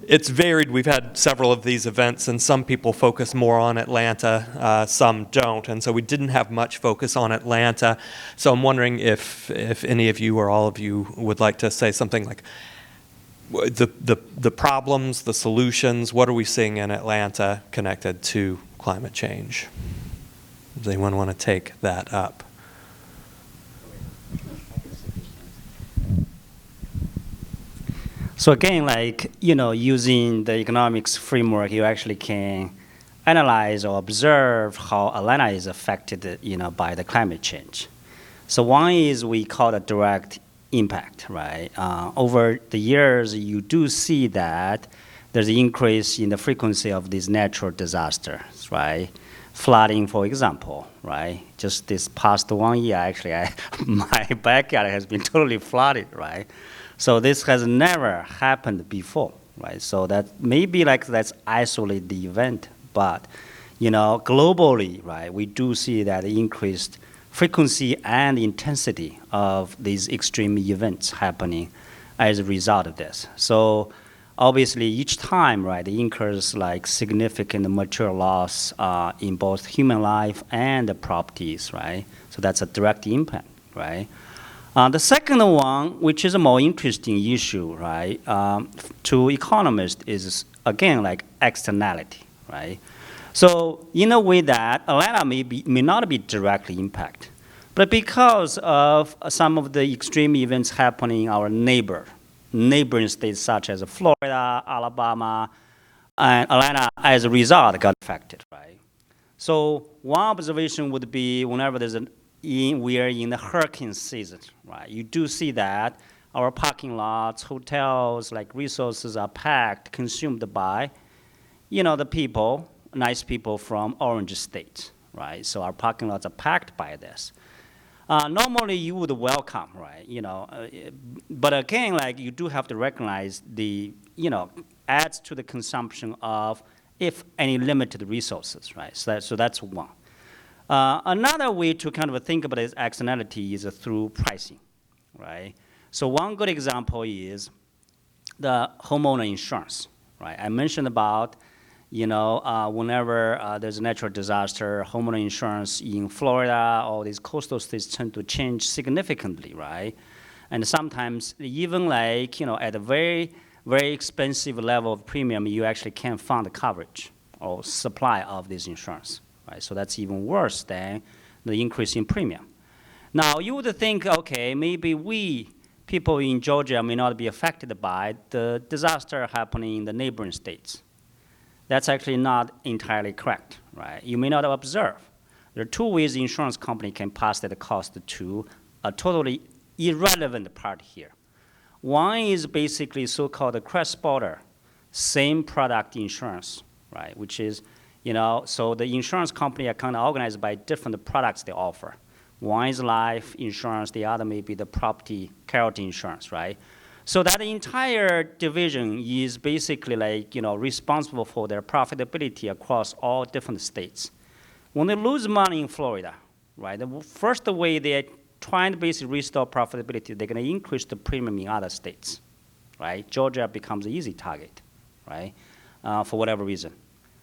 it's varied. We've had several of these events, and some people focus more on Atlanta, some don't. And so we didn't have much focus on Atlanta. So I'm wondering if any of you or all of you would like to say something like, the problems, the solutions, what are we seeing in Atlanta connected to climate change? Does anyone want to take that up? So again, like, using the economics framework, you actually can analyze or observe how Atlanta is affected, by the climate change. So one is we call it direct impact, right? Over the years, you do see that there's an increase in the frequency of these natural disasters, right? Flooding, for example, right? Just this past 1 year, actually, my backyard has been totally flooded, right? So this has never happened before, right? So that maybe that's isolate the event, but globally, right? We do see that increased frequency and intensity of these extreme events happening as a result of this. So obviously each time, right, it incurs significant material loss in both human life and the properties, right? So that's a direct impact, right? The second one, which is a more interesting issue, right, to economists is, again, externality, right? So in a way that Atlanta may not be directly impacted, but because of some of the extreme events happening in our neighboring states such as Florida, Alabama, and Atlanta, as a result, got affected, right? So one observation would be whenever we are in the hurricane season, right? You do see that our parking lots, hotels, resources are packed, consumed by, the people, nice people from orange states, right? So our parking lots are packed by this. Normally you would welcome, right? But again, you do have to recognize the, adds to the consumption of, if any, limited resources, right? So that's one. Another way to kind of think about this externality is through pricing, right? So one good example is the homeowner insurance, right? I mentioned about, whenever there's a natural disaster, homeowner insurance in Florida, all these coastal states tend to change significantly, right? And sometimes even at a very, very expensive level of premium, you actually can't find the coverage or supply of this insurance, right? So that's even worse than the increase in premium. Now, you would think, okay, maybe people in Georgia may not be affected by the disaster happening in the neighboring states. That's actually not entirely correct, right? You may not observe. There are two ways the insurance company can pass that cost to a totally irrelevant part here. One is basically so-called cross-border, same product insurance, right? Which is, so the insurance company are kind of organized by different products they offer. One is life insurance, the other may be the property casualty insurance, right? So that entire division is basically responsible for their profitability across all different states. When they lose money in Florida, right, the first way they're trying to basically restore profitability, they're going to increase the premium in other states, right? Georgia becomes an easy target, right, for whatever reason.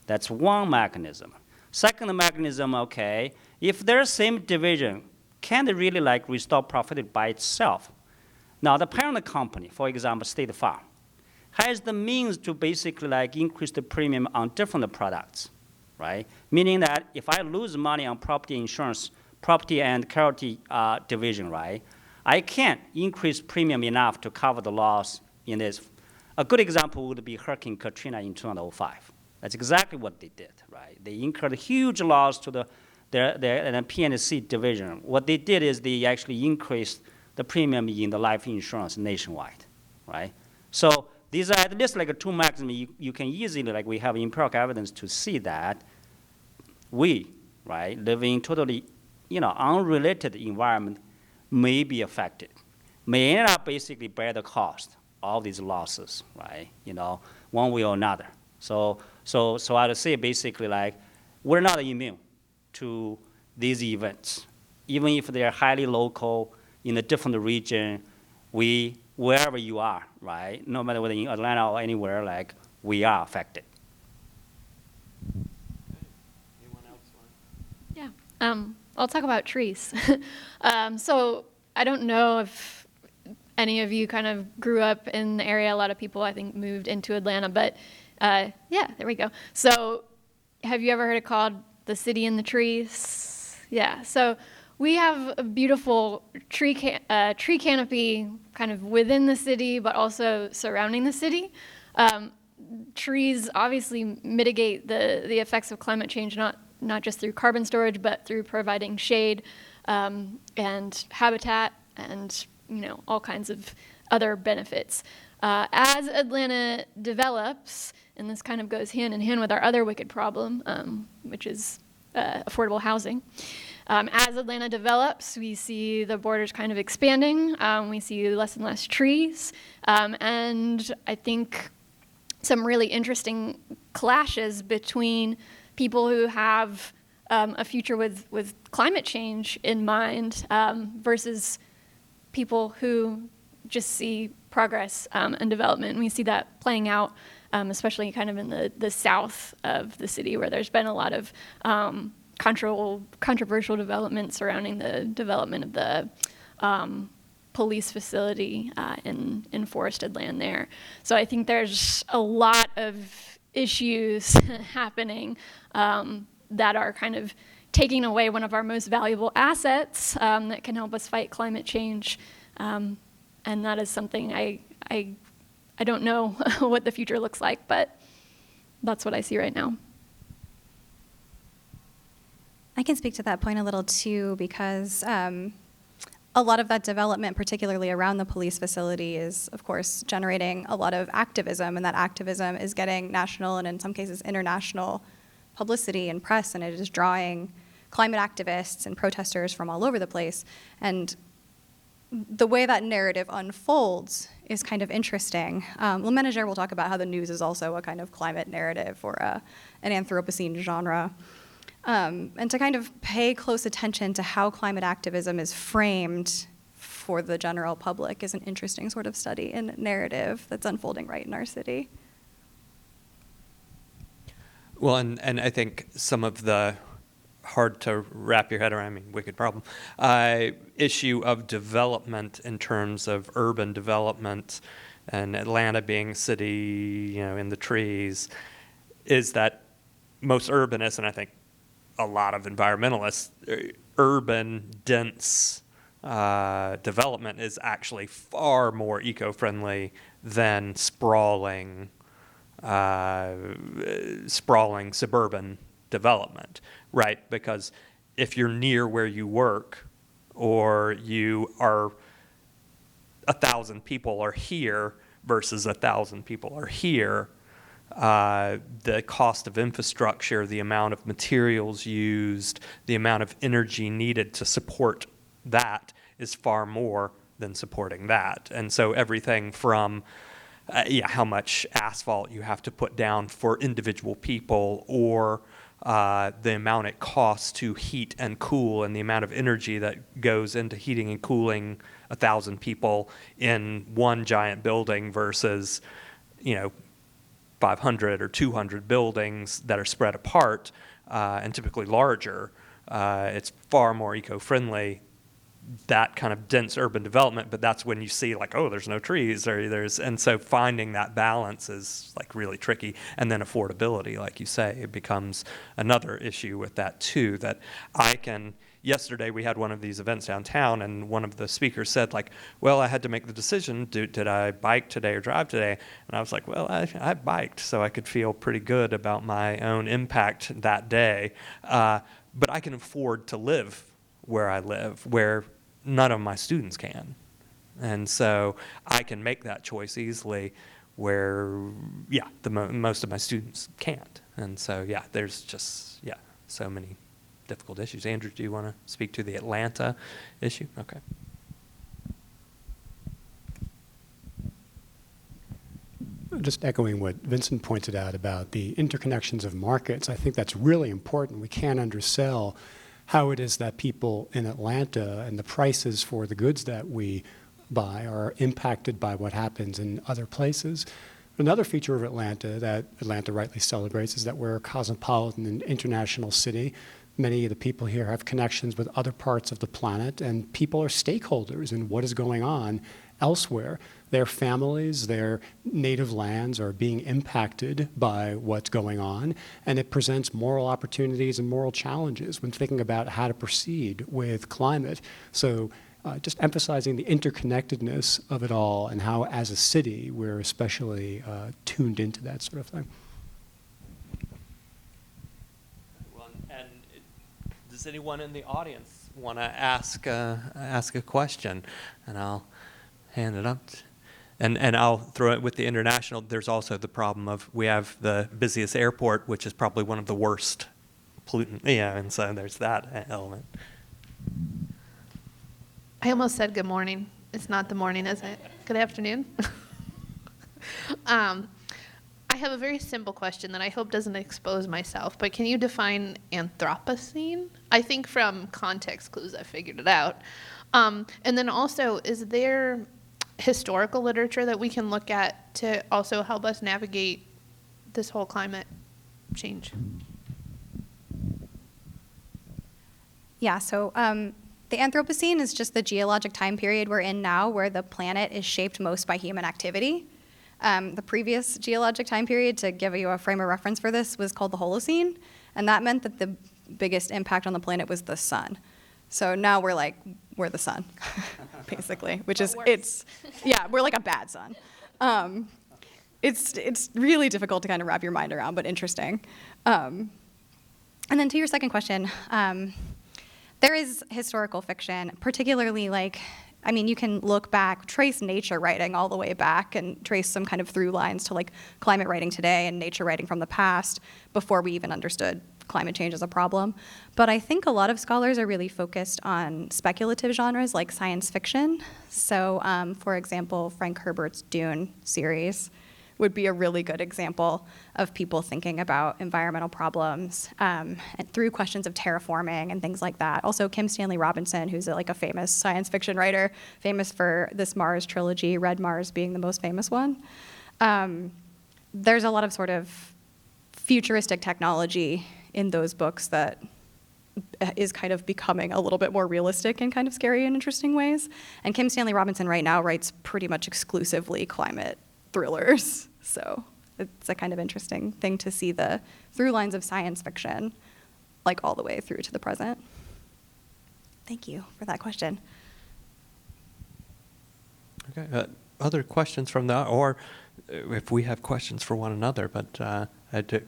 That's one mechanism. Second mechanism, okay, if their same division, can they really restore profitability by itself? Now, the parent company, for example, State Farm, has the means to basically increase the premium on different products, right? Meaning that if I lose money on property insurance, property and casualty division, right, I can't increase premium enough to cover the loss in this. A good example would be Hurricane Katrina in 2005. That's exactly what they did, right? They incurred a huge loss to the they're in a P&C division. What they did is they actually increased the premium in the life insurance nationwide, right? So these are at least like two maximum. You can easily, like we have empirical evidence to see that we, right, living in totally, unrelated environment may be affected, may end up basically bear the cost of these losses, right? One way or another. So I would say basically like we're not immune to these events, even if they are highly local in a different region. Wherever you are, right? No matter whether in Atlanta or anywhere, like we are affected. Anyone else want? Yeah, I'll talk about trees. So I don't know if any of you kind of grew up in the area. A lot of people, I think, moved into Atlanta, but yeah, there we go. So have you ever heard it called the city in the trees? Yeah, so we have a beautiful tree canopy kind of within the city, but also surrounding the city. Trees obviously mitigate the effects of climate change, not just through carbon storage, but through providing shade and habitat and all kinds of other benefits. As Atlanta develops, and this kind of goes hand in hand with our other wicked problem, which is affordable housing. As Atlanta develops, we see the borders kind of expanding. We see less and less trees. And I think some really interesting clashes between people who have a future with climate change in mind versus people who just see progress and development. And we see that playing out, especially kind of in the south of the city, where there's been a lot of controversial development surrounding the development of the police facility in forested land there. So I think there's a lot of issues happening that are kind of taking away one of our most valuable assets that can help us fight climate change. And that is something I don't know what the future looks like, but that's what I see right now. I can speak to that point a little too, because a lot of that development, particularly around the police facility, is of course generating a lot of activism, and that activism is getting national and in some cases international publicity and press, and it is drawing climate activists and protesters from all over the place. And the way that narrative unfolds is kind of interesting. Le Ménager will talk about how the news is also a kind of climate narrative or an Anthropocene genre. And to kind of pay close attention to how climate activism is framed for the general public is an interesting sort of study in narrative that's unfolding right in our city. Well, and I think some of the hard to wrap your head around, wicked problem, issue of development in terms of urban development and Atlanta being a city, in the trees, is that most urbanists, and I think a lot of environmentalists, urban, dense development is actually far more eco-friendly than sprawling suburban development, right? Because if you're near where you work, or you are 1,000 people are here versus 1,000 people are here, the cost of infrastructure, the amount of materials used, the amount of energy needed to support that is far more than supporting that. And so everything from how much asphalt you have to put down for individual people, or the amount it costs to heat and cool, and the amount of energy that goes into heating and cooling 1,000 people in one giant building versus, 500 or 200 buildings that are spread apart and typically larger. It's far more eco-friendly, that kind of dense urban development, but that's when you see there's no trees, and so finding that balance is really tricky. And then affordability, like you say, it becomes another issue with that too, that yesterday we had one of these events downtown, and one of the speakers said well, I had to make the decision, did I bike today or drive today? And I was like, well, I biked, so I could feel pretty good about my own impact that day. but I can afford to live where I live, where none of my students can. And so I can make that choice easily where, yeah, most of my students can't. And so, yeah, there's just, yeah, so many difficult issues. Andrew, do you want to speak to the Atlanta issue? Okay. Just echoing what Vincent pointed out about the interconnections of markets, I think that's really important. We can't undersell how it is that people in Atlanta and the prices for the goods that we buy are impacted by what happens in other places. Another feature of Atlanta that Atlanta rightly celebrates is that we're a cosmopolitan and international city. Many of the people here have connections with other parts of the planet, and people are stakeholders in what is going on elsewhere. Their families, their native lands are being impacted by what's going on, and it presents moral opportunities and moral challenges when thinking about how to proceed with climate. So just emphasizing the interconnectedness of it all and how, as a city, we're especially tuned into that sort of thing. Well, and does anyone in the audience want to ask a question? And I'll hand it up. And I'll throw it with the international. There's also the problem of we have the busiest airport, which is probably one of the worst pollutant. Yeah, and so there's that element. I almost said good morning. It's not the morning, is it? Good afternoon. I have a very simple question that I hope doesn't expose myself, but can you define Anthropocene? I think from context clues I figured it out. And then also, is there historical literature that we can look at to also help us navigate this whole climate change? Yeah, so the Anthropocene is just the geologic time period we're in now where the planet is shaped most by human activity. The previous geologic time period, to give you a frame of reference for this, was called the Holocene, and that meant that the biggest impact on the planet was the sun. So now we're the sun, basically, which is, we're like a bad sun. It's really difficult to kind of wrap your mind around, but interesting. And then to your second question, there is historical fiction, particularly you can look back, trace nature writing all the way back and trace some kind of through lines to climate writing today and nature writing from the past before we even understood climate change as a problem. But I think a lot of scholars are really focused on speculative genres like science fiction. So for example, Frank Herbert's Dune series would be a really good example of people thinking about environmental problems and through questions of terraforming and things like that. Also, Kim Stanley Robinson, who's a famous science fiction writer, famous for this Mars trilogy, Red Mars being the most famous one. There's a lot of sort of futuristic technology in those books that is kind of becoming a little bit more realistic in kind of scary and interesting ways. And Kim Stanley Robinson right now writes pretty much exclusively climate thrillers. So it's a kind of interesting thing to see the through lines of science fiction all the way through to the present. Thank you for that question. Okay. Other questions from or if we have questions for one another, but I do.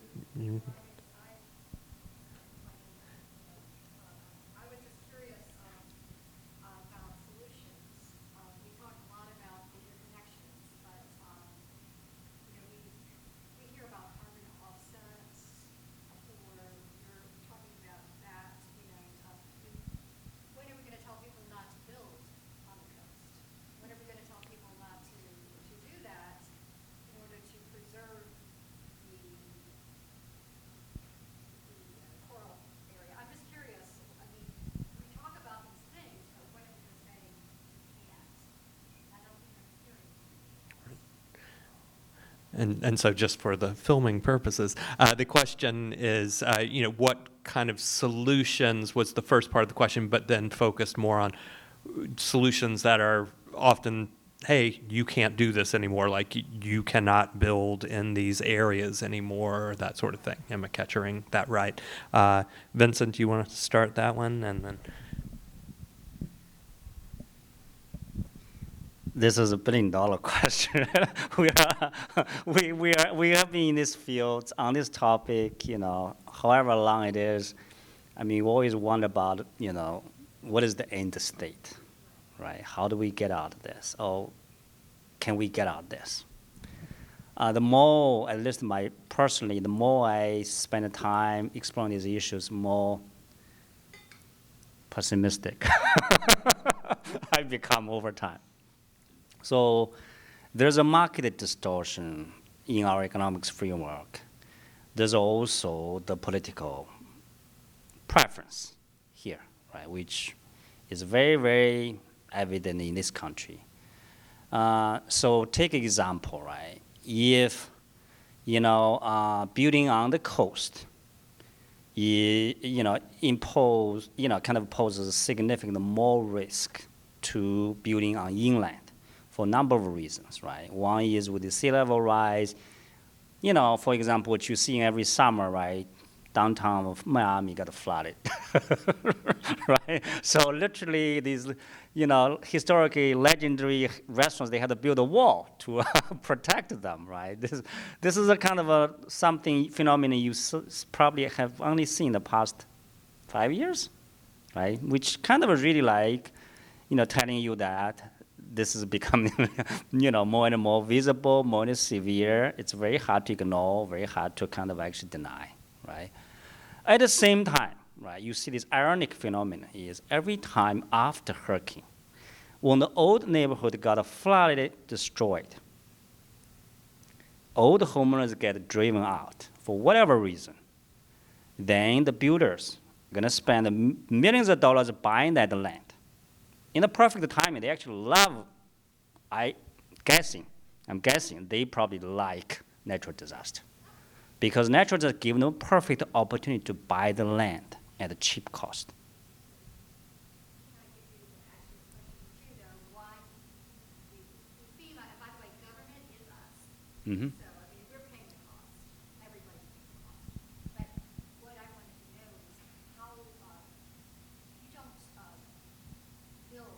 And so just for the filming purposes, the question is, what kind of solutions was the first part of the question, but then focused more on solutions that are often, hey, you can't do this anymore, you cannot build in these areas anymore, that sort of thing. Am I capturing that right? Vincent, do you want to start that one? And then. This is $1 billion question. we have been in this field on this topic, however long it is. I mean, we always wonder about, what is the end state, right? How do we get out of this? Or can we get out of this? The more, at least personally, the more I spend time exploring these issues, more pessimistic I become over time. So there's a market distortion in our economics framework. There's also the political preference here, right, which is very, very evident in this country. So take an example, right? If, building on the coast, poses significant more risk to building on inland for a number of reasons, right? One is with the sea level rise, for example, what you see every summer, right? Downtown of Miami got flooded, right? So literally these, historically legendary restaurants, they had to build a wall to protect them, right? This is a kind of a phenomenon you probably have only seen the past 5 years, right? Which kind of really like, telling you that this is becoming, more and more visible, more and severe. It's very hard to ignore, very hard to kind of actually deny, right? At the same time, right, you see this ironic phenomenon is every time after hurricane, when the old neighborhood got flooded, destroyed, old homeowners get driven out for whatever reason, then the builders are going to spend millions of dollars buying that land. In the perfect timing, they actually love, I'm guessing, they probably like natural disaster. Because natural disaster gives them perfect opportunity to buy the land at a cheap cost. Mm-hmm. So, I mean, we're paying the cost. Everybody's paying the cost. But what I wanted to know is how you don't build,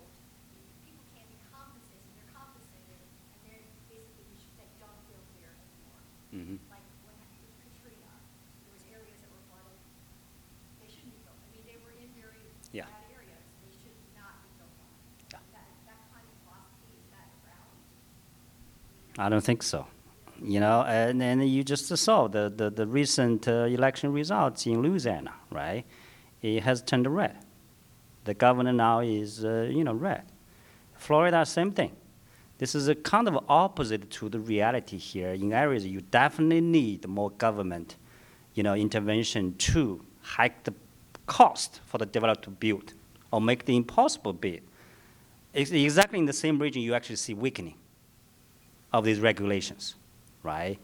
people can't be compensated, they're compensated, and they're basically, they don't build there anymore. Mm-hmm. Like what happened with Katrina, there was areas that were flooded, they shouldn't be built. I mean, they were in very Yeah. bad areas, they should not be built on. Yeah. That kind of philosophy, is that around? I don't think so. And you just saw the recent election results in Louisiana, right? It has turned red. The governor now is, red. Florida, same thing. This is a kind of opposite to the reality here. In areas you definitely need more government, intervention to hike the cost for the developer to build or make the impossible build. It's exactly in the same region you actually see weakening of these regulations, right?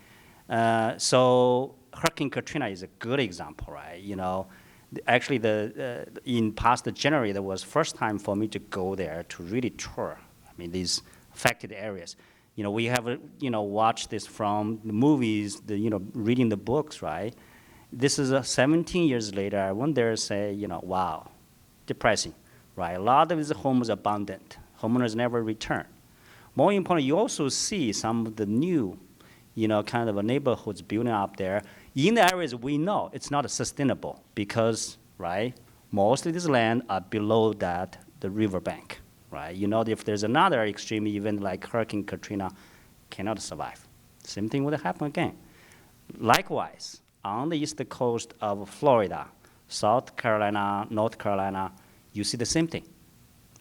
So Hurricane Katrina is a good example, right? Actually, in past January, there was first time for me to go there to really tour. I mean, these affected areas. We have, watched this from the movies, reading the books, right? This is 17 years later. I went there and say, wow, depressing, right? A lot of these homes abandoned. Homeowners never return. More important, you also see some of the new, kind of neighborhoods building up there in the areas we know it's not sustainable because, right, most of this land are below the riverbank, right? If there's another extreme event like Hurricane Katrina, cannot survive. Same thing would happen again. Likewise, on the east coast of Florida, South Carolina, North Carolina, you see the same thing,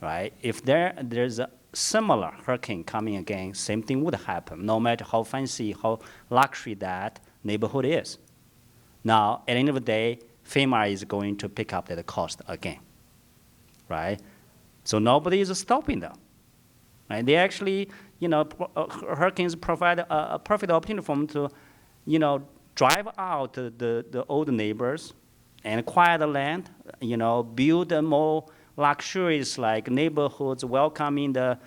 right? If there's a similar hurricane coming again, same thing would happen, no matter how fancy, how luxury that neighborhood is. Now, at the end of the day, FEMA is going to pick up that cost again, right? So nobody is stopping them, right? They actually, hurricanes provide a perfect opportunity for them to, drive out the old neighbors and acquire the land, build a more luxurious like neighborhoods welcoming the,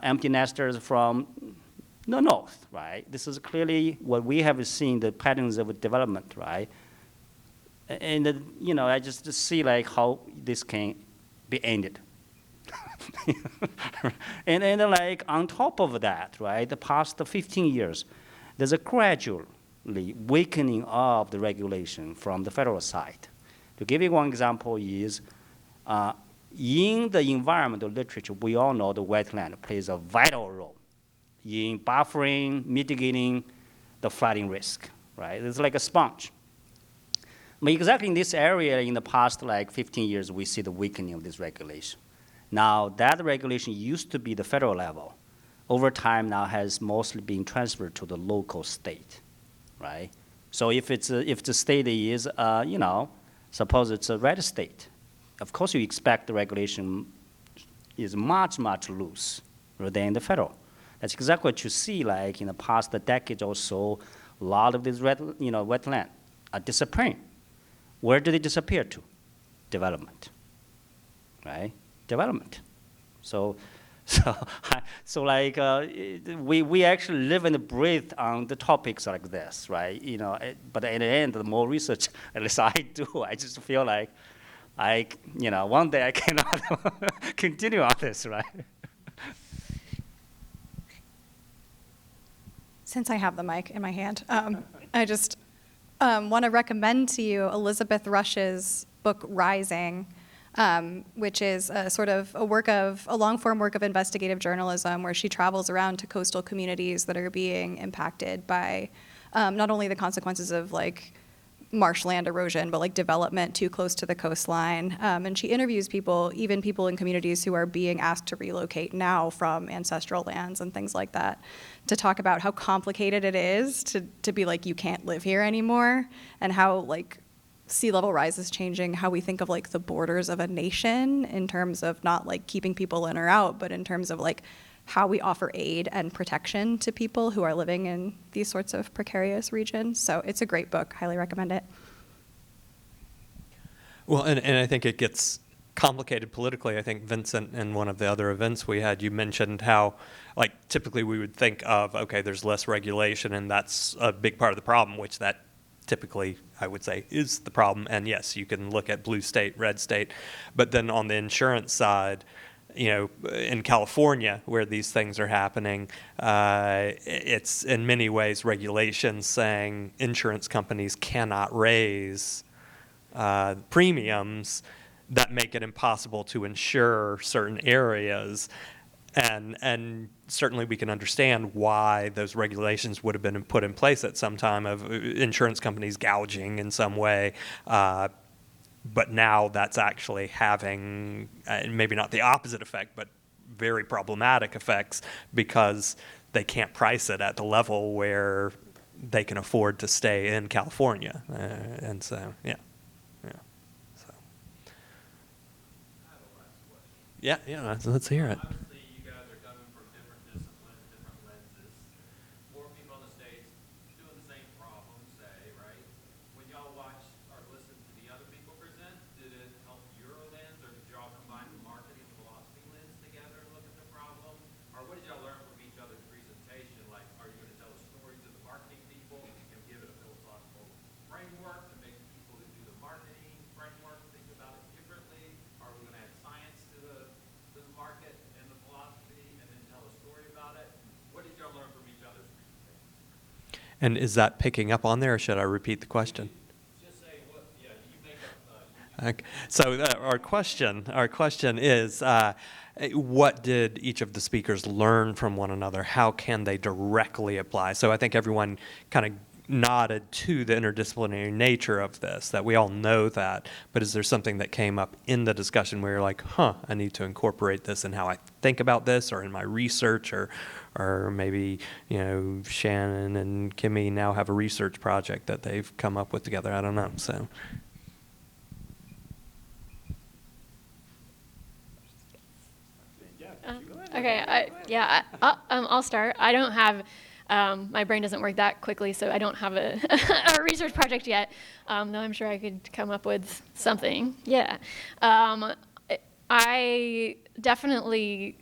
empty nesters from the north, right? This is clearly what we have seen, the patterns of development, right? And, I just see like how this can be ended. and like on top of that, right, the past 15 years, there's a gradually weakening of the regulation from the federal side. To give you one example is, in the environmental literature, we all know the wetland plays a vital role in buffering, mitigating the flooding risk, right? It's like a sponge. But exactly in this area, in the past like 15 years, we see the weakening of this regulation. Now, that regulation used to be the federal level. Over time now has mostly been transferred to the local state, right? So if the state is, suppose it's a red state, of course you expect the regulation is much, much loose than the federal. That's exactly what you see, like in the past decade or so, a lot of these wetland are disappearing. Where do they disappear to? Development, right? Development. So we actually live and breathe on the topics like this, right? But at the end, the more research, at least I do, I just feel like one day I cannot continue on this, right? Since I have the mic in my hand, I just want to recommend to you Elizabeth Rush's book, Rising, which is a sort of a long-form work of investigative journalism where she travels around to coastal communities that are being impacted by not only the consequences of marshland erosion, but development too close to the coastline. And she interviews people, even people in communities who are being asked to relocate now from ancestral lands and things like that, to talk about how complicated it is to be you can't live here anymore, and how sea level rise is changing how we think of the borders of a nation in terms of not keeping people in or out, but in terms of how we offer aid and protection to people who are living in these sorts of precarious regions. So it's a great book. Highly recommend it. Well, and I think it gets complicated politically. I think Vincent, in one of the other events we had, you mentioned how typically we would think of, okay, there's less regulation and that's a big part of the problem, which that typically, I would say, is the problem. And yes, you can look at blue state, red state, but then on the insurance side, in California where these things are happening, it's in many ways regulations saying insurance companies cannot raise premiums that make it impossible to insure certain areas. And certainly we can understand why those regulations would have been put in place at some time of insurance companies gouging in some way. But now that's actually having maybe not the opposite effect, but very problematic effects because they can't price it at the level where they can afford to stay in California. And so, yeah. So. Yeah, let's hear it. Obviously, you guys are coming from different disciplines, different lenses. More people in the States doing the same problem, say, right? When y'all watch or listen to the other people present, did it help your lens, or did y'all combine the marketing and philosophy lens together and look at the problem? Or what did y'all learn from each other's presentation? Are you going to tell a story to the marketing people and give it a philosophical framework to make the people who do the marketing framework think about it differently? Are we going to add science to the market and the philosophy and then tell a story about it? What did y'all learn from each other's presentations? And is that picking up on there, or should I repeat the question? Just say what, yeah, you make up. Okay. So our question is, what did each of the speakers learn from one another? How can they directly apply? So I think everyone kind of nodded to the interdisciplinary nature of this, that we all know that, but is there something that came up in the discussion where you're like, I need to incorporate this in how I think about this or in my research, or maybe, Shannon and Kimmy now have a research project that they've come up with together. I don't know. So. Okay, I'll start. I don't have, my brain doesn't work that quickly, so I don't have a, a research project yet, though I'm sure I could come up with something. Yeah. I definitely,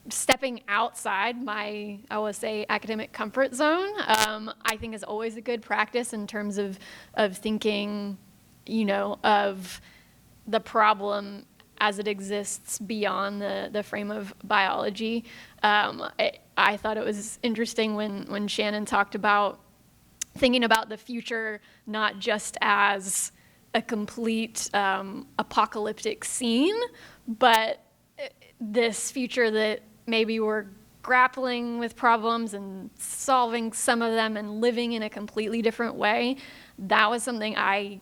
stepping outside my, I would say, academic comfort zone, I think is always a good practice in terms of thinking, of the problem as it exists beyond the frame of biology. I thought it was interesting when Shannon talked about thinking about the future not just as a complete apocalyptic scene, but this future that maybe we're grappling with problems and solving some of them and living in a completely different way, that was something I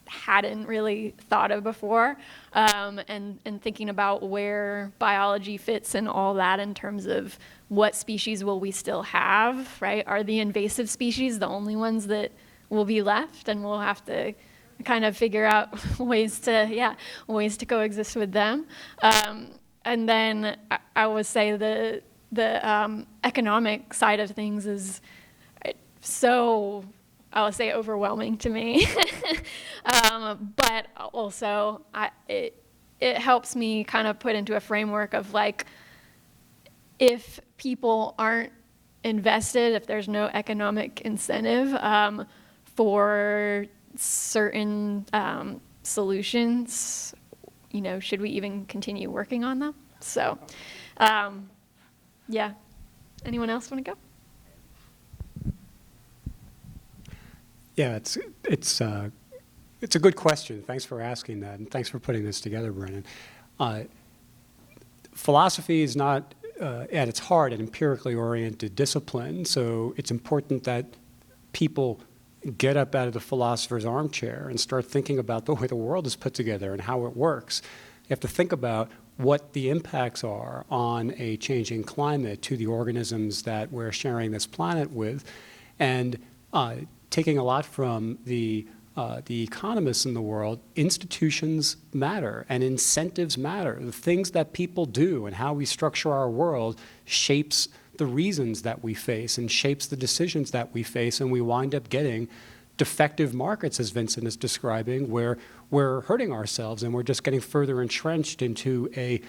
hadn't really thought of before, and thinking about where biology fits and all that in terms of what species will we still have, right? Are the invasive species the only ones that will be left, and we'll have to kind of figure out ways to coexist with them. And then I would say the economic side of things is so, I would say, overwhelming to me. But also it helps me kind of put into a framework of like, if people aren't invested, if there's no economic incentive for certain solutions, should we even continue working on them? So, yeah. Anyone else want to go? Yeah, it's a good question. Thanks for asking that, and thanks for putting this together, Brennan. Philosophy is not, at its heart, an empirically oriented discipline, so it's important that people get up out of the philosopher's armchair and start thinking about the way the world is put together and how it works. You have to think about what the impacts are on a changing climate to the organisms that we're sharing this planet with, and taking a lot from the economists in the world, institutions matter and incentives matter. The things that people do and how we structure our world shapes the reasons that we face and shapes the decisions that we face, and we wind up getting defective markets, as Vincent is describing, where we're hurting ourselves and we're just getting further entrenched into a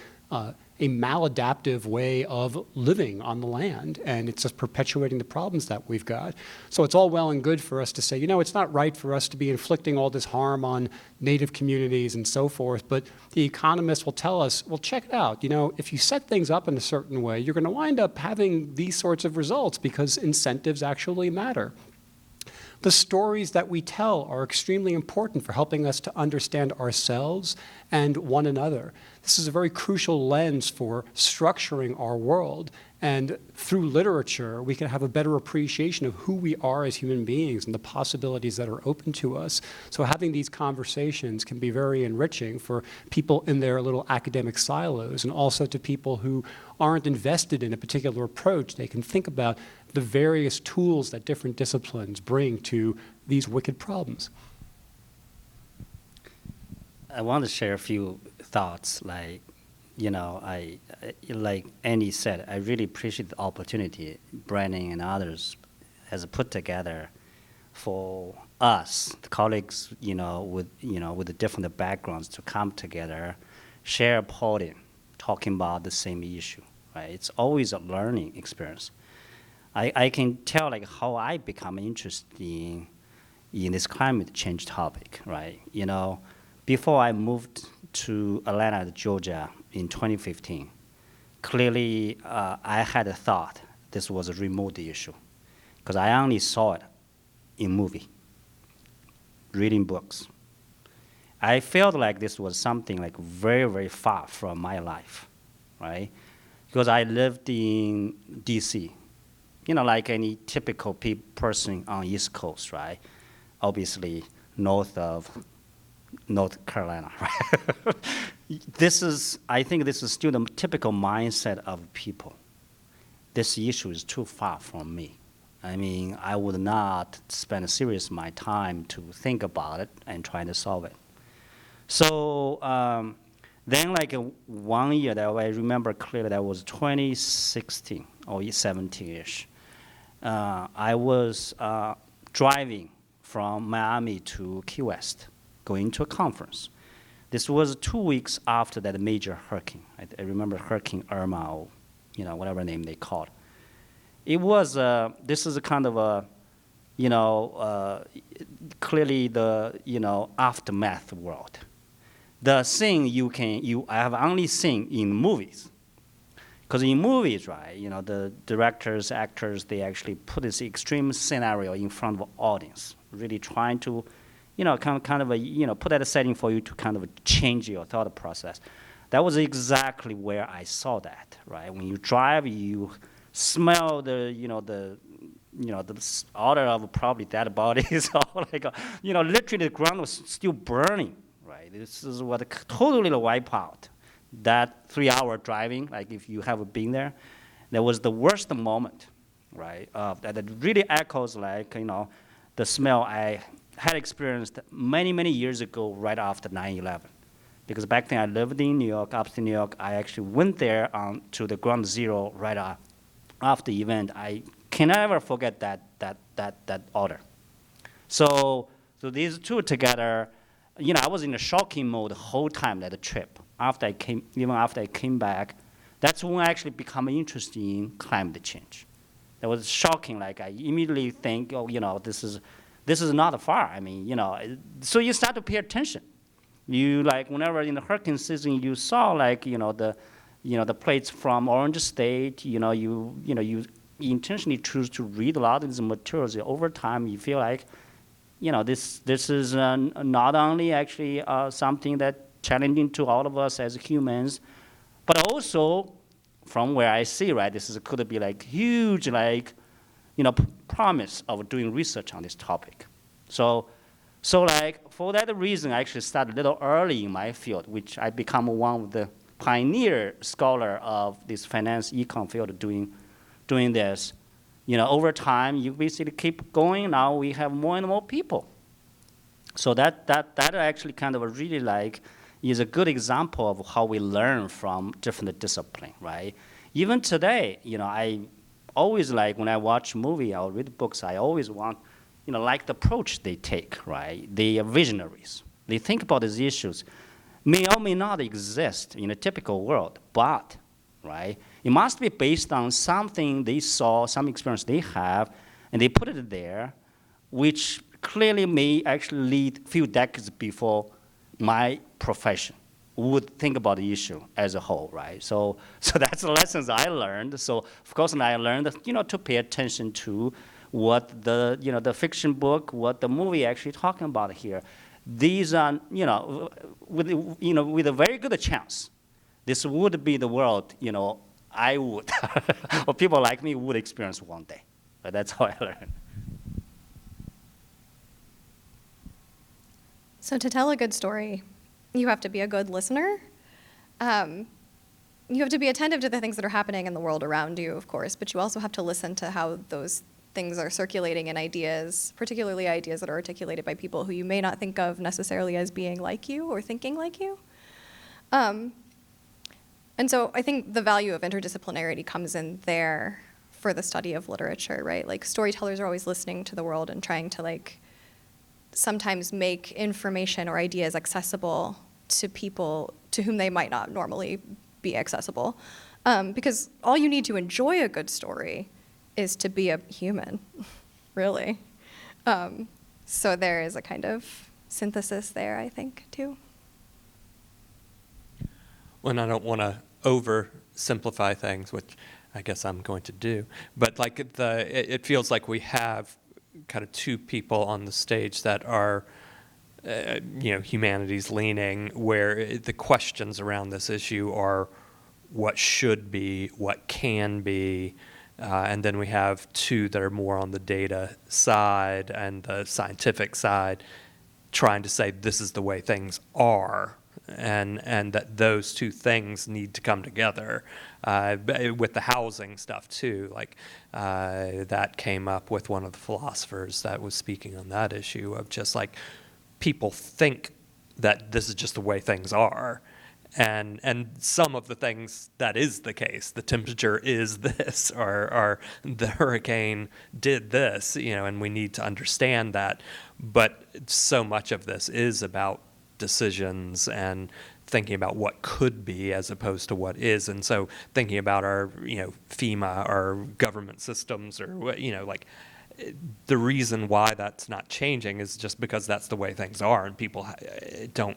maladaptive way of living on the land, and it's just perpetuating the problems that we've got. So it's all well and good for us to say, it's not right for us to be inflicting all this harm on native communities and so forth, but the economists will tell us, well, check it out. If you set things up in a certain way, you're going to wind up having these sorts of results because incentives actually matter. The stories that we tell are extremely important for helping us to understand ourselves and one another. This is a very crucial lens for structuring our world, and through literature, we can have a better appreciation of who we are as human beings and the possibilities that are open to us. So having these conversations can be very enriching for people in their little academic silos, and also to people who aren't invested in a particular approach. They can think about the various tools that different disciplines bring to these wicked problems. I want to share a few thoughts. Like Andy said, I really appreciate the opportunity Brennan and others has put together for us, the colleagues, with the different backgrounds to come together, share a podium, talking about the same issue. Right? It's always a learning experience. I can tell how I become interested in this climate change topic, right? Before I moved to Atlanta, Georgia in 2015, clearly I had a thought this was a remote issue because I only saw it in movie, reading books. I felt like this was something very, very far from my life, right? Because I lived in DC, like any typical person on East Coast, right? Obviously, north of North Carolina, right? I think this is still the typical mindset of people. This issue is too far from me. I mean, I would not spend a serious my time to think about it and try to solve it. So then 1 year that I remember clearly, that was 2016 or 17-ish. I was driving from Miami to Key West, going to a conference. This was 2 weeks after that major hurricane. I remember Hurricane Irma, or whatever name they called. It was this is a kind of a clearly the aftermath world. The thing I have only seen in movies. Because in movies, right, the directors, actors, they actually put this extreme scenario in front of an audience, really trying to kind of a, put that setting for you to kind of change your thought process. That was exactly where I saw that, right? When you drive, you smell the odor of probably dead bodies, or like, literally the ground was still burning, right? This is what totally wipe out that 3-hour driving. Like if you have been there, that was the worst moment, right? That really echoes like, the smell I had experienced many, many years ago right after 9/11. Because back then I lived in New York, upstate New York. I actually went there to the ground zero right after the event. I can never forget that odor. So these two together, I was in a shocking mode the whole time that trip. Even after I came back, that's when I actually become interested in climate change. That was shocking. Like I immediately think, this is not far. I mean, so you start to pay attention. You like whenever in the hurricane season, you saw like the plates from Orange State. You intentionally choose to read a lot of these materials. Over time, you feel like, this is not only actually something that challenging to all of us as humans, but also from where I see, right, could be like huge, like, promise of doing research on this topic. So like for that reason, I actually started a little early in my field, which I become one of the pioneer scholar of this finance econ field doing this. Over time, you basically keep going. Now we have more and more people. So that actually kind of really like is a good example of how we learn from different disciplines, right? Even today, I always like when I watch movie or read books, I always want, like the approach they take, right? They are visionaries. They think about these issues, may or may not exist in a typical world, but, right, it must be based on something they saw, some experience they have, and they put it there, which clearly may actually lead a few decades before my profession would think about the issue as a whole, right? So that's the lessons I learned. So of course, I learned, to pay attention to what the fiction book, what the movie actually talking about here. These are, with a very good chance, this would be the world, I would, or people like me would experience one day. But that's how I learned. So to tell a good story, you have to be a good listener. You have to be attentive to the things that are happening in the world around you, of course, but you also have to listen to how those things are circulating in ideas, particularly ideas that are articulated by people who you may not think of necessarily as being like you or thinking like you. And so I think the value of interdisciplinarity comes in there for the study of literature, right? Like storytellers are always listening to the world and trying to like sometimes make information or ideas accessible to people to whom they might not normally be accessible. Because all you need to enjoy a good story is to be a human, really. So there is a kind of synthesis there, I think, too. Well, I don't want to oversimplify things, which I guess I'm going to do, but like it feels like we have kind of two people on the stage that are, humanities leaning, where the questions around this issue are what should be, what can be, and then we have two that are more on the data side and the scientific side, trying to say this is the way things are, and that those two things need to come together. With the housing stuff too, like that came up with one of the philosophers that was speaking on that issue of just like people think that this is just the way things are. And some of the things that is the case, the temperature is this, or the hurricane did this, and we need to understand that. But so much of this is about decisions and thinking about what could be as opposed to what is. And so thinking about our, FEMA, our government systems, or like the reason why that's not changing is just because that's the way things are, and people don't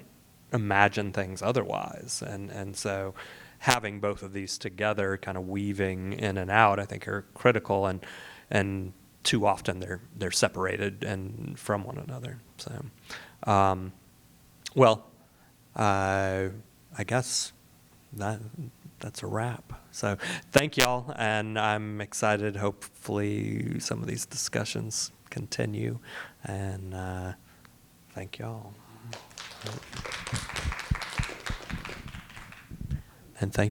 imagine things otherwise. And so having both of these together, kind of weaving in and out, I think are critical. And too often they're separated and from one another. So, I guess that's a wrap. So thank y'all, and I'm excited. Hopefully some of these discussions continue, and thank y'all. And thank